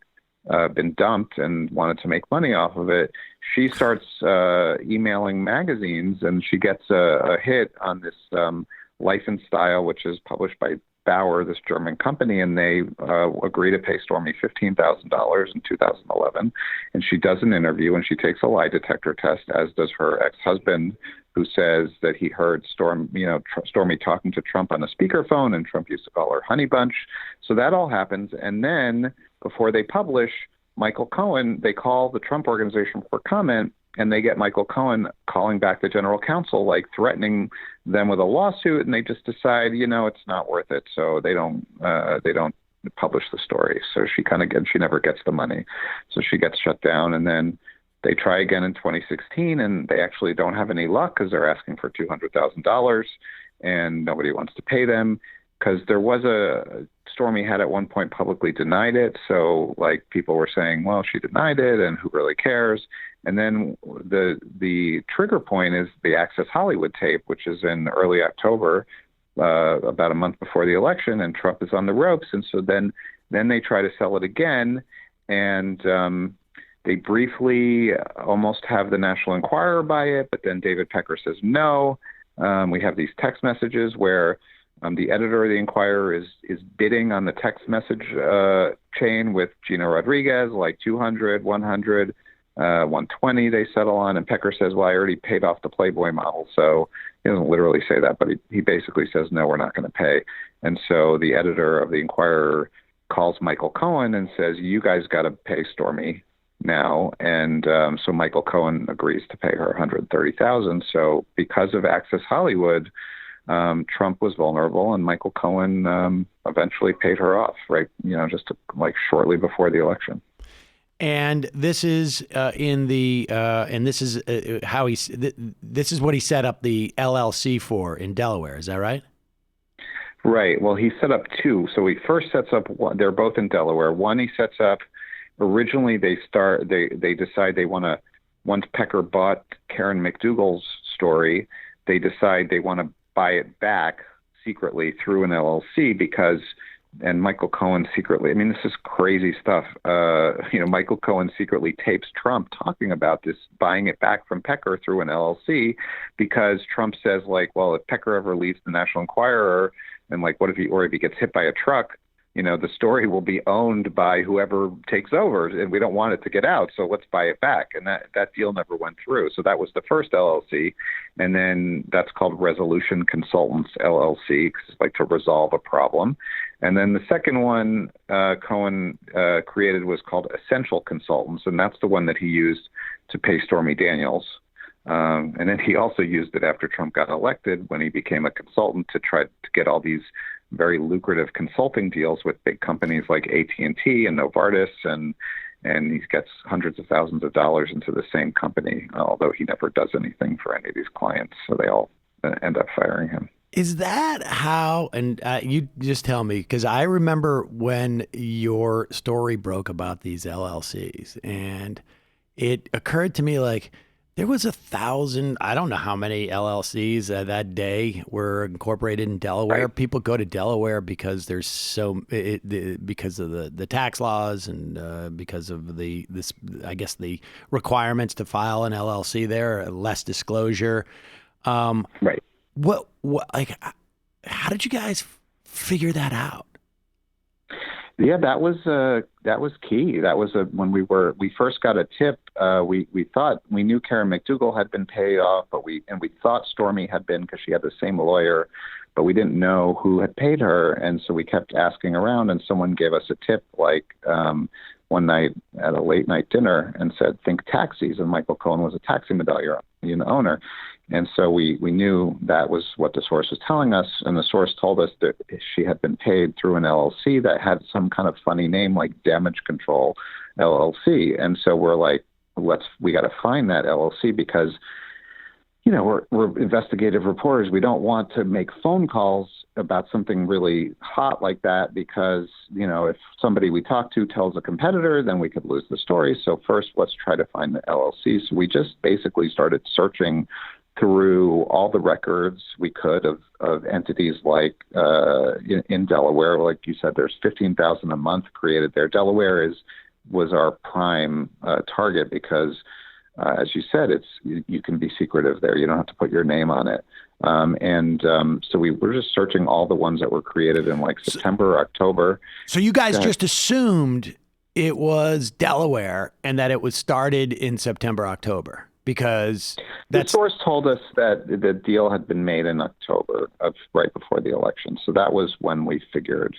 been dumped and wanted to make money off of it. She starts emailing magazines, and she gets a hit on this Life and Style, which is published by Bauer, this German company, and they agree to pay Stormy $15,000 in 2011. And she does an interview, and she takes a lie detector test, as does her ex-husband, who says that he heard Stormy talking to Trump on a speakerphone, and Trump used to call her Honey Bunch. So that all happens. And then before they publish, Michael Cohen, they call the Trump Organization for comment, and they get Michael Cohen calling back the general counsel, like threatening them with a lawsuit, and they just decide, it's not worth it. So they don't publish the story. So she never gets the money. So she gets shut down, and then they try again in 2016, and they actually don't have any luck because they're asking for $200,000, and nobody wants to pay them, because there was Stormy had at one point publicly denied it. So like people were saying, well, she denied it, and who really cares? And then the trigger point is the Access Hollywood tape, which is in early October, about a month before the election, and Trump is on the ropes. And so then they try to sell it again, and they briefly almost have the National Enquirer buy it, but then David Pecker says no. We have these text messages where the editor of the Enquirer is bidding on the text message chain with Gina Rodriguez, like 200, 100. 120 they settle on, and Pecker says, well, I already paid off the Playboy model. So he doesn't literally say that, but he basically says, no, we're not going to pay. And so the editor of the Inquirer calls Michael Cohen and says, you guys got to pay Stormy now. And so Michael Cohen agrees to pay her $130,000. So because of Access Hollywood, Trump was vulnerable, and Michael Cohen eventually paid her off, right? Just shortly before the election.
And this is this is what he set up the LLC for in Delaware. Is that right?
Right. Well, he set up two. So he first sets up one. They're both in Delaware. One he sets up. Originally, they decide they want to. Once Pecker bought Karen McDougal's story, they decide they want to buy it back secretly through an LLC and Michael Cohen secretly, I mean, this is crazy stuff. Michael Cohen secretly tapes Trump talking about this, buying it back from Pecker through an LLC, because Trump says, well, if Pecker ever leaves the National Enquirer, and what if he gets hit by a truck, the story will be owned by whoever takes over, and we don't want it to get out, so let's buy it back. And that deal never went through. So that was the first LLC, and then that's called Resolution Consultants LLC, because it's to resolve a problem. And then the second one Cohen created was called Essential Consultants, and that's the one that he used to pay Stormy Daniels. And then he also used it after Trump got elected, when he became a consultant, to try to get all these very lucrative consulting deals with big companies like AT&T and Novartis, and he gets hundreds of thousands of dollars into the same company, although he never does anything for any of these clients, so they all end up firing him.
Is that how, and you just tell me, because I remember when your story broke about these LLCs, and it occurred to me there was 1,000, I don't know how many LLCs that day were incorporated in Delaware.
Right.
People go to Delaware because there's because of the tax laws, and because of the requirements to file an LLC there, less disclosure.
Right.
What how did you guys figure that out?
Yeah, that was key. That was when we first got a tip. We thought we knew Karen McDougal had been paid off, but we thought Stormy had been, because she had the same lawyer, but we didn't know who had paid her, and so we kept asking around. And someone gave us a tip, one night at a late night dinner, and said, "Think taxis." And Michael Cohen was a taxi medallion owner. And so we knew that was what the source was telling us, and the source told us that she had been paid through an LLC that had some kind of funny name like Damage Control LLC. And so we're like, we got to find that LLC, because, we're investigative reporters. We don't want to make phone calls about something really hot like that, because, if somebody we talk to tells a competitor, then we could lose the story. So first, let's try to find the LLC. So we just basically started searching through all the records we could of entities in Delaware. Like you said, there's 15,000 a month created there. Delaware was our prime target, because as you said, you can be secretive there. You don't have to put your name on it. So we were just searching all the ones that were created in September, October.
So you guys just assumed it was Delaware and that it was started in September, October, because
the source told us that the deal had been made in October right before the election. So that was when we figured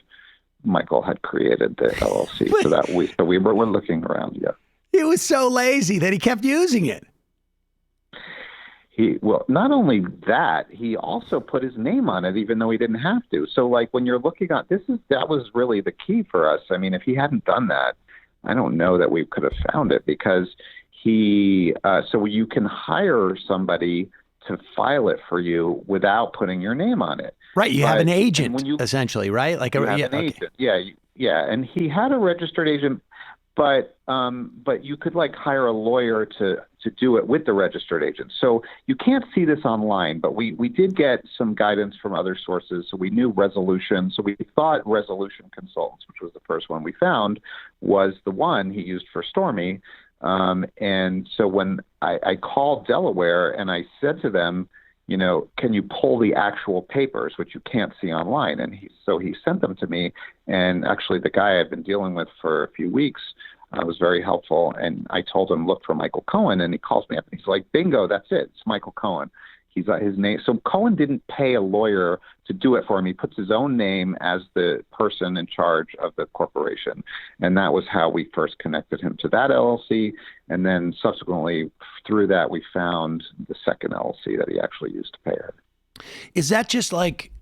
Michael had created the LLC. So we were looking around. Yeah.
He was so lazy that he kept using it.
Not only that, he also put his name on it, even though he didn't have to. So when you're looking at that was really the key for us. I mean, if he hadn't done that, I don't know that we could have found it, because so you can hire somebody to file it for you without putting your name on it.
Right. You have an agent, essentially, right?
An agent. Yeah. Yeah. And he had a registered agent, but you could hire a lawyer to do it with the registered agent. So you can't see this online, but we did get some guidance from other sources. So we knew Resolution. So we thought Resolution Consultants, which was the first one we found, was the one he used for Stormy. And so when I called Delaware and I said to them, can you pull the actual papers, which you can't see online? And he sent them to me. And actually, the guy I've been dealing with for a few weeks was very helpful. And I told him, look for Michael Cohen. And he calls me up and he's like, bingo, that's it. It's Michael Cohen. He's his name. So Cohen didn't pay a lawyer to do it for him. He puts his own name as the person in charge of the corporation. And that was how we first connected him to that LLC. And then subsequently through that, we found the second LLC that he actually used to pay her.
Is that just like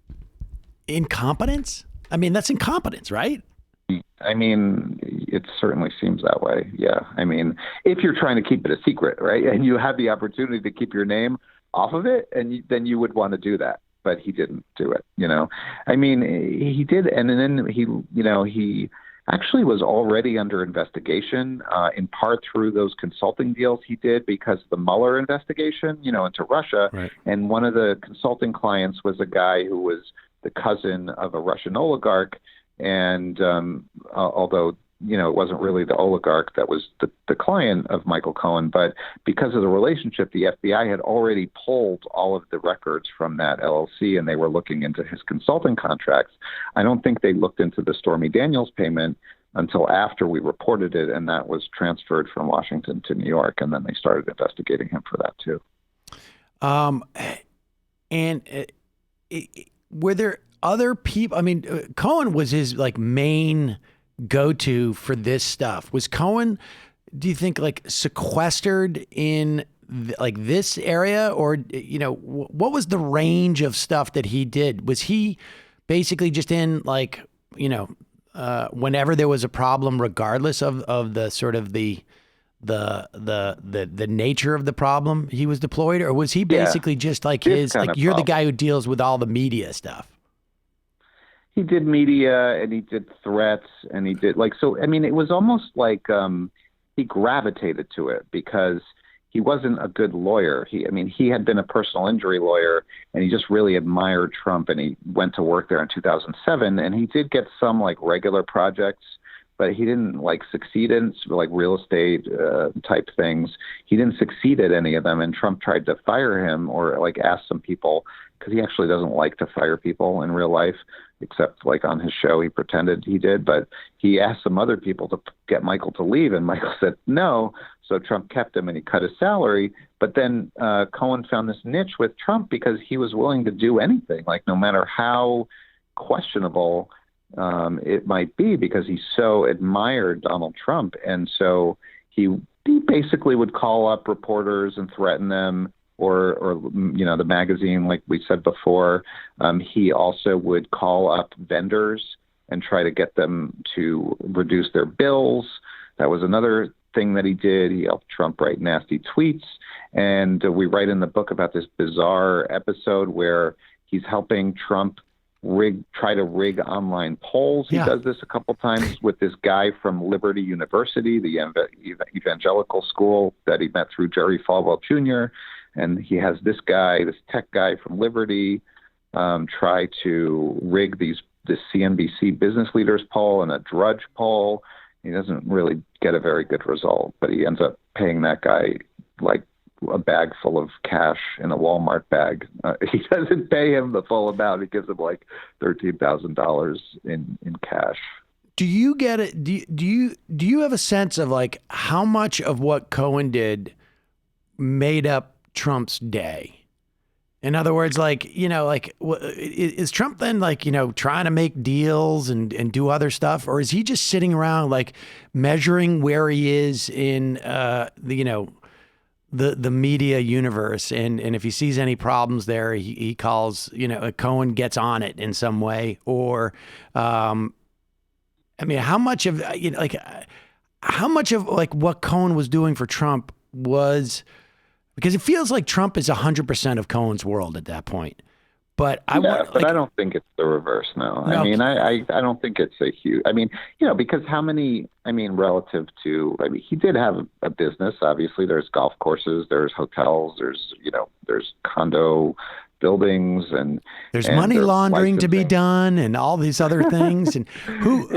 incompetence? I mean, that's incompetence, right?
I mean, it certainly seems that way. Yeah. I mean, if you're trying to keep it a secret, right, and you have the opportunity to keep your name off of it, and then you would want to do that, but he didn't do it. I mean, he did, and then he actually was already under investigation, in part through those consulting deals he did because of the Mueller investigation, into Russia.
Right.
And one of the consulting clients was a guy who was the cousin of a Russian oligarch, and although it wasn't really the oligarch that was the client of Michael Cohen, but because of the relationship, the FBI had already pulled all of the records from that LLC, and they were looking into his consulting contracts. I don't think they looked into the Stormy Daniels payment until after we reported it, and that was transferred from Washington to New York, and then they started investigating him for that too.
Were there other people? I mean, Cohen was his main go-to for this stuff. Was Cohen, do you think, sequestered in this area, or what was the range of stuff that he did? Was he basically just in whenever there was a problem, regardless of the sort of the nature of the problem, he was deployed, or was he basically just you're the guy who deals with all the media stuff?
He did media, and he did threats, and he did so. I mean, it was almost like he gravitated to it because he wasn't a good lawyer. He had been a personal injury lawyer, and he just really admired Trump, and he went to work there in 2007, and he did get some regular projects, but he didn't succeed in real estate type things. He didn't succeed at any of them, and Trump tried to fire him or ask some people, because he actually doesn't like to fire people in real life, except on his show he pretended he did. But he asked some other people to get Michael to leave, and Michael said no. So Trump kept him, and he cut his salary. But then Cohen found this niche with Trump because he was willing to do anything, no matter how questionable it might be, because he so admired Donald Trump. And so he basically would call up reporters and threaten them, or the magazine, like we said before. He also would call up vendors and try to get them to reduce their bills. That was another thing that he did. He helped Trump write nasty tweets. And we write in the book about this bizarre episode where he's helping Trump try to rig online polls. He does this a couple times with this guy from Liberty University, the evangelical school that he met through Jerry Falwell Jr., and he has this guy, this tech guy from Liberty, try to rig this CNBC Business Leaders poll and a Drudge poll. He doesn't really get a very good result, but he ends up paying that guy a bag full of cash in a Walmart bag. He doesn't pay him the full amount. He gives him $13,000 in cash.
Do you get it? Do you have a sense of how much of what Cohen did made up Trump's day? In other words, is Trump then trying to make deals and do other stuff, or is he just sitting around measuring where he is in the media universe, and if he sees any problems there, he calls, Cohen gets on it in some way, or how much of what Cohen was doing for Trump was, because it feels like Trump is 100% of Cohen's world at that point. But I
don't think it's the reverse. No. I don't think it's a huge. Because how many? Relative to. He did have a business. Obviously, there's golf courses, there's hotels, there's condo buildings, and
there's money laundering to be done, and all these other things. And who?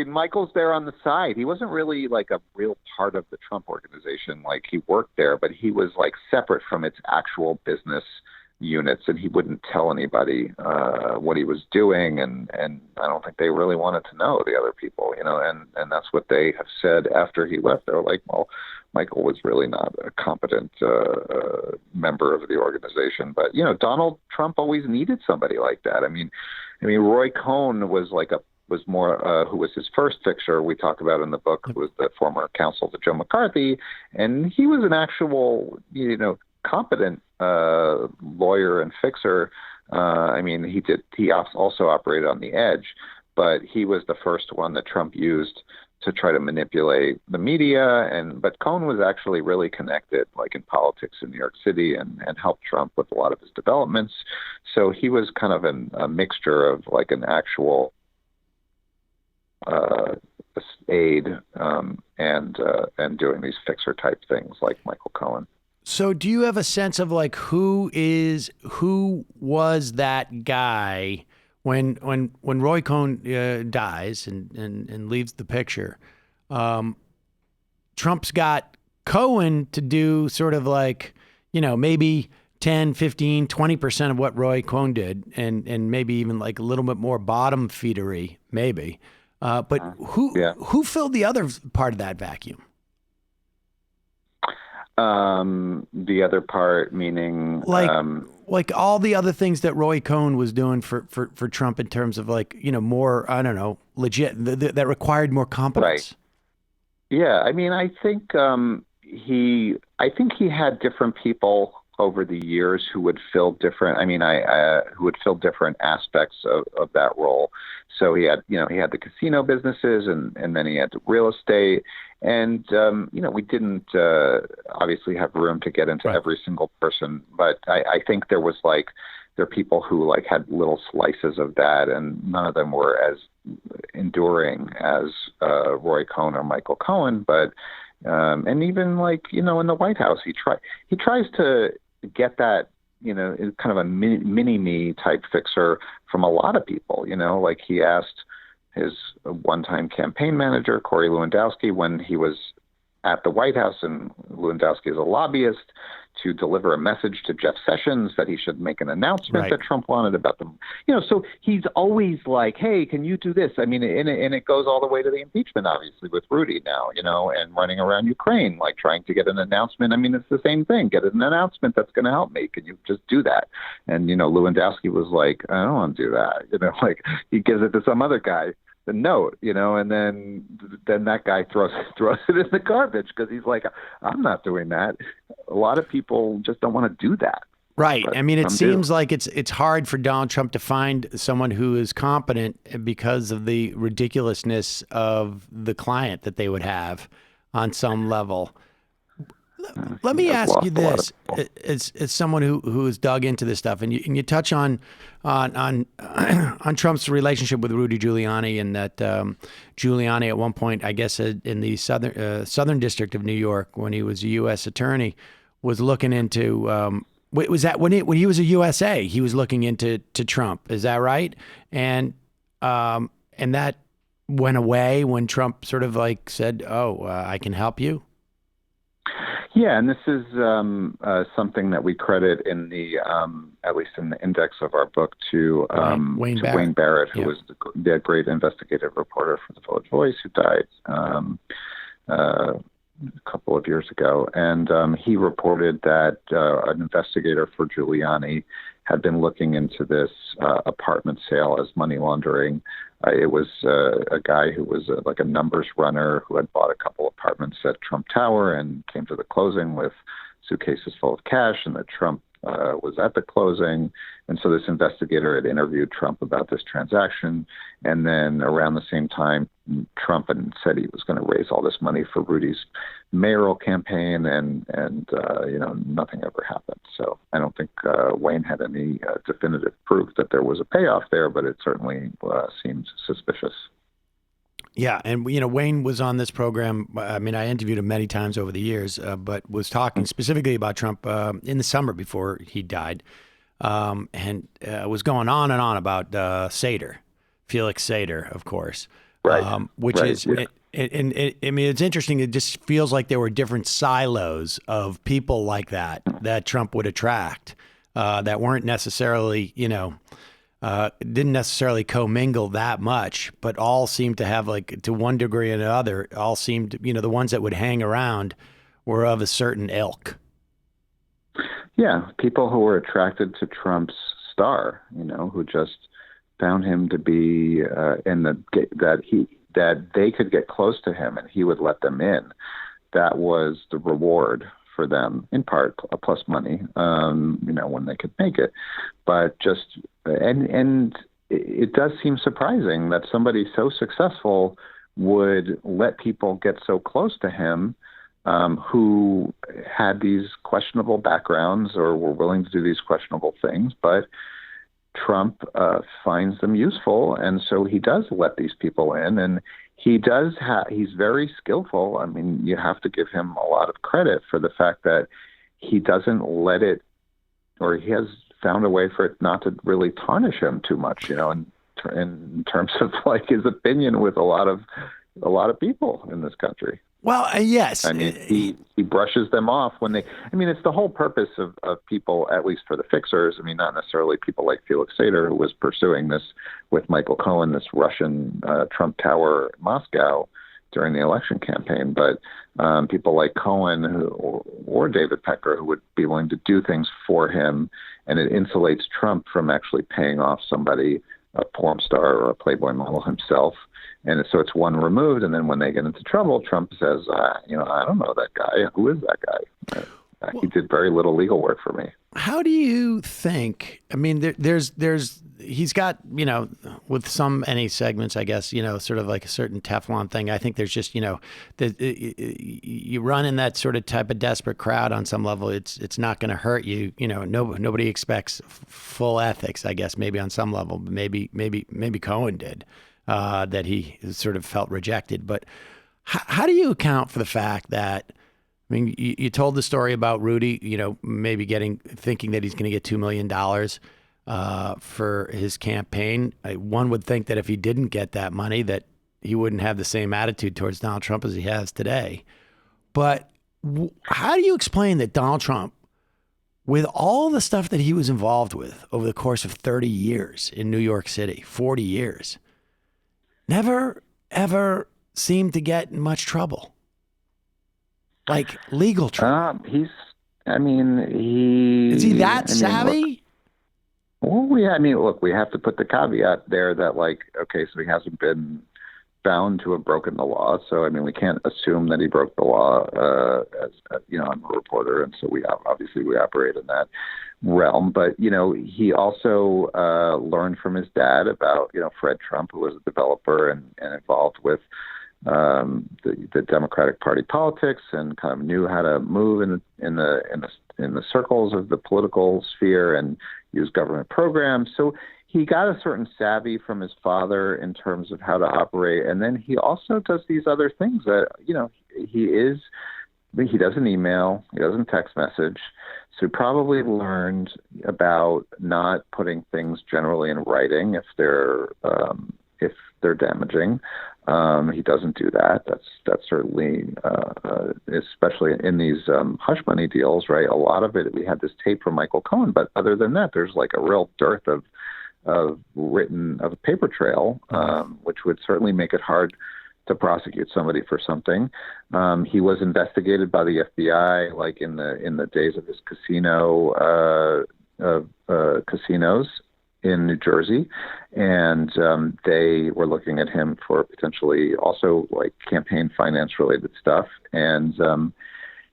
Michael's there on the side. He wasn't really a real part of the Trump organization. He worked there, but he was separate from its actual business units, and he wouldn't tell anybody what he was doing, and I don't think they really wanted to know, the other people, and that's what they have said after he left. They're like, well, Michael was really not a competent member of the organization, but Donald Trump always needed somebody like that. I mean, Roy Cohn was more who was his first fixer we talk about in the book, who was the former counsel to Joe McCarthy, and he was an actual competent lawyer and fixer. He also operated on the edge, but he was the first one that Trump used to try to manipulate the media. But Cohn was actually really connected, like in politics in New York City, and helped Trump with a lot of his developments. So he was kind of a mixture of like an actual aide and doing these fixer type things like Michael Cohen.
So do you have a sense of like who was that guy when Roy Cohn dies and leaves the picture? Trump's got Cohen to do sort of like, maybe 10, 15, 20% of what Roy Cohn did, and maybe even like a little bit more bottom feedery, maybe. But who filled the other part of that vacuum?
The other part, meaning
like all the other things that Roy Cohn was doing for Trump in terms of like, more, I don't know, legit, that required more competence.
Right. Yeah. I mean, I think he had different people over the years who would fill different, who would fill different aspects of that role. So he had the casino businesses and then he had the real estate. And, we didn't obviously have room to get into every single person, but I think there are people who like had little slices of that, and none of them were as enduring as Roy Cohn or Michael Cohen. But and even like in the White House, he tries to get that kind of a mini-me type fixer from a lot of people. Like he asked his one-time campaign manager, Corey Lewandowski, when he was at the White House, and Lewandowski is a lobbyist, to deliver a message to Jeff Sessions that he should make an announcement that Trump wanted about them. So he's always like, hey, can you do this? I mean, and it goes all the way to the impeachment, obviously, with Rudy now, and running around Ukraine, like trying to get an announcement. I mean, it's the same thing. Get an announcement that's going to help me. Can you just do that? And, Lewandowski was like, I don't want to do that. Like he gives it to some other guy, the note, and then that guy throws it in the garbage because he's like, I'm not doing that. A lot of people just don't want to do that.
Right.
But
I mean, it seems like it's hard for Donald Trump to find someone who is competent because of the ridiculousness of the client that they would have on some level. Let me ask you this: as someone who has dug into this stuff, and you touch on Trump's relationship with Rudy Giuliani, and that Giuliani at one point, I guess, in the Southern District of New York, when he was a U.S. attorney, was looking into. Was that when he was a USA? He was looking into Trump. Is that right? And that went away when Trump sort of like said, "Oh, I can help you."
Yeah, and this is something that we credit in the, at least in the index of our book, to Wayne Barrett, who was the great investigative reporter for the Village Voice, who died a couple of years ago. And he reported that an investigator for Giuliani had been looking into this apartment sale as money laundering. It was a guy who was like a numbers runner who had bought a couple apartments at Trump Tower and came to the closing with suitcases full of cash, and that Trump was at the closing. And so this investigator had interviewed Trump about this transaction. And then around the same time, Trump said he was going to raise all this money for Rudy's mayoral campaign, and nothing ever happened. So I don't think Wayne had any definitive proof that there was a payoff there, but it certainly seems suspicious.
Yeah, and Wayne was on this program. I mean, I interviewed him many times over the years, but was talking specifically about Trump in the summer before he died, and was going on and on about Sater, Felix Sater, of course,
right?
Which is, I mean, it's interesting. It just feels like there were different silos of people like that Trump would attract.
that weren't necessarily, didn't necessarily commingle that much, but all seemed to have, like, to one degree or another, all seemed, the ones that would hang around were of a certain ilk.
Yeah, people who were attracted to Trump's star, who just found him to be that they could get close to him and he would let them in. That was the reward for them, in part, plus money, when they could make it. But and it does seem surprising that somebody so successful would let people get so close to him, who had these questionable backgrounds or were willing to do these questionable things. But Trump finds them useful, and so he does let these people in, and he's very skillful. I mean, you have to give him a lot of credit for the fact that he doesn't let it, or he has found a way for it not to really tarnish him too much, in terms of like his opinion with a lot of people in this country.
Well, yes.
I mean, he brushes them off when it's the whole purpose of people, at least for the fixers. I mean, not necessarily people like Felix Sater, who was pursuing this with Michael Cohen, this Russian Trump Tower in Moscow during the election campaign, but people like Cohen or David Pecker, who would be willing to do things for him, and it insulates Trump from actually paying off somebody, a porn star or a Playboy model himself. And so it's one removed, and then when they get into trouble, Trump says, I don't know that guy. Who is that guy? He did very little legal work for me.
How do you think? I mean, he's got, with any segments, I guess, sort of like a certain Teflon thing. I think there's just, you run in that sort of type of desperate crowd on some level. It's not going to hurt you. Nobody expects full ethics, I guess, maybe on some level, but maybe Cohen did. That he sort of felt rejected. But how do you account for the fact that, I mean, you told the story about Rudy, maybe thinking that he's going to get $2 million for his campaign. One would think that if he didn't get that money, that he wouldn't have the same attitude towards Donald Trump as he has today. But how do you explain that Donald Trump, with all the stuff that he was involved with over the course of 30 years in New York City, 40 years, never, ever seemed to get in much trouble? Like legal trouble.
Is
he that savvy?
We have to put the caveat there that, so he hasn't been found to have broken the law. So, we can't assume that he broke the law, as I'm a reporter. And so we operate in that realm. But, he also learned from his dad about, Fred Trump, who was a developer and involved with the Democratic Party politics, and kind of knew how to move in the circles of the political sphere and use government programs. So he got a certain savvy from his father in terms of how to operate. And then he also does these other things that, he doesn't email, he doesn't text message. So he probably learned about not putting things generally in writing if they're damaging. He doesn't do that. That's certainly, especially in these hush money deals, right? A lot of it, we had this tape from Michael Cohen, but other than that, there's like a real dearth of a paper trail, which would certainly make it hard to prosecute somebody for something. He was investigated by the FBI, like in the days of his casinos in New Jersey, and they were looking at him for potentially also like campaign finance related stuff. And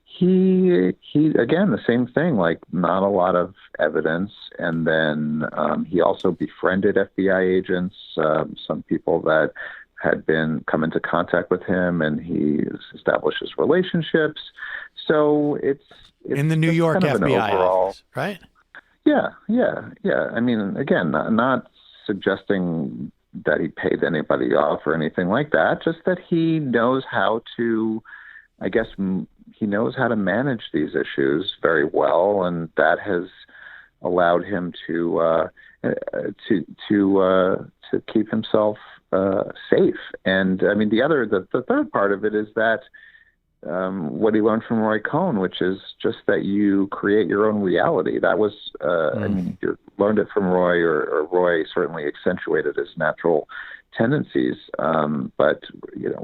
he again, the same thing, like not a lot of evidence. And then he also befriended FBI agents, some people that had come into contact with him, and he establishes relationships. So it's
in the New York
kind of
FBI
overall,
office, right?
Yeah. Again, not suggesting that he paid anybody off or anything like that, just that he knows how to, he knows how to manage these issues very well, and that has allowed him to keep himself safe. And the third part of it is that what he learned from Roy Cohn, which is just that you create your own reality. That was, I mean, you learned it from Roy, or Roy certainly accentuated his natural tendencies. But,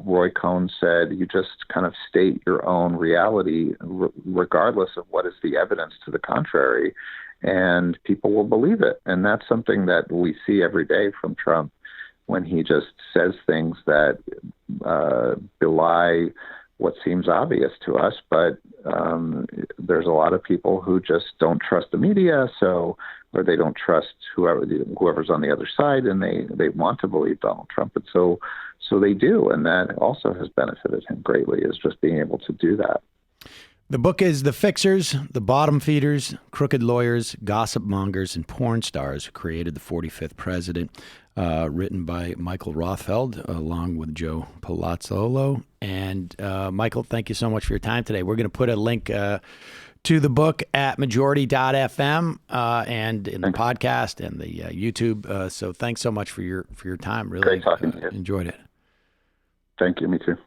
Roy Cohn said you just kind of state your own reality regardless of what is the evidence to the contrary, and people will believe it. And that's something that we see every day from Trump when he just says things that belie what seems obvious to us, but there's a lot of people who just don't trust the media, or they don't trust whoever's on the other side, and they want to believe Donald Trump, and so they do, and that also has benefited him greatly, is just being able to do that.
The book is The Fixers, The Bottom Feeders, Crooked Lawyers, Gossip Mongers, and Porn Stars Who Created the 45th President, written by Michael Rothfeld, along with Joe Palazzolo. And Michael, thank you so much for your time today. We're going to put a link to the book at majority.fm and in the podcast and the YouTube. So thanks so much for your time. Really
great talking to you.
Enjoyed it.
Thank you. Me too.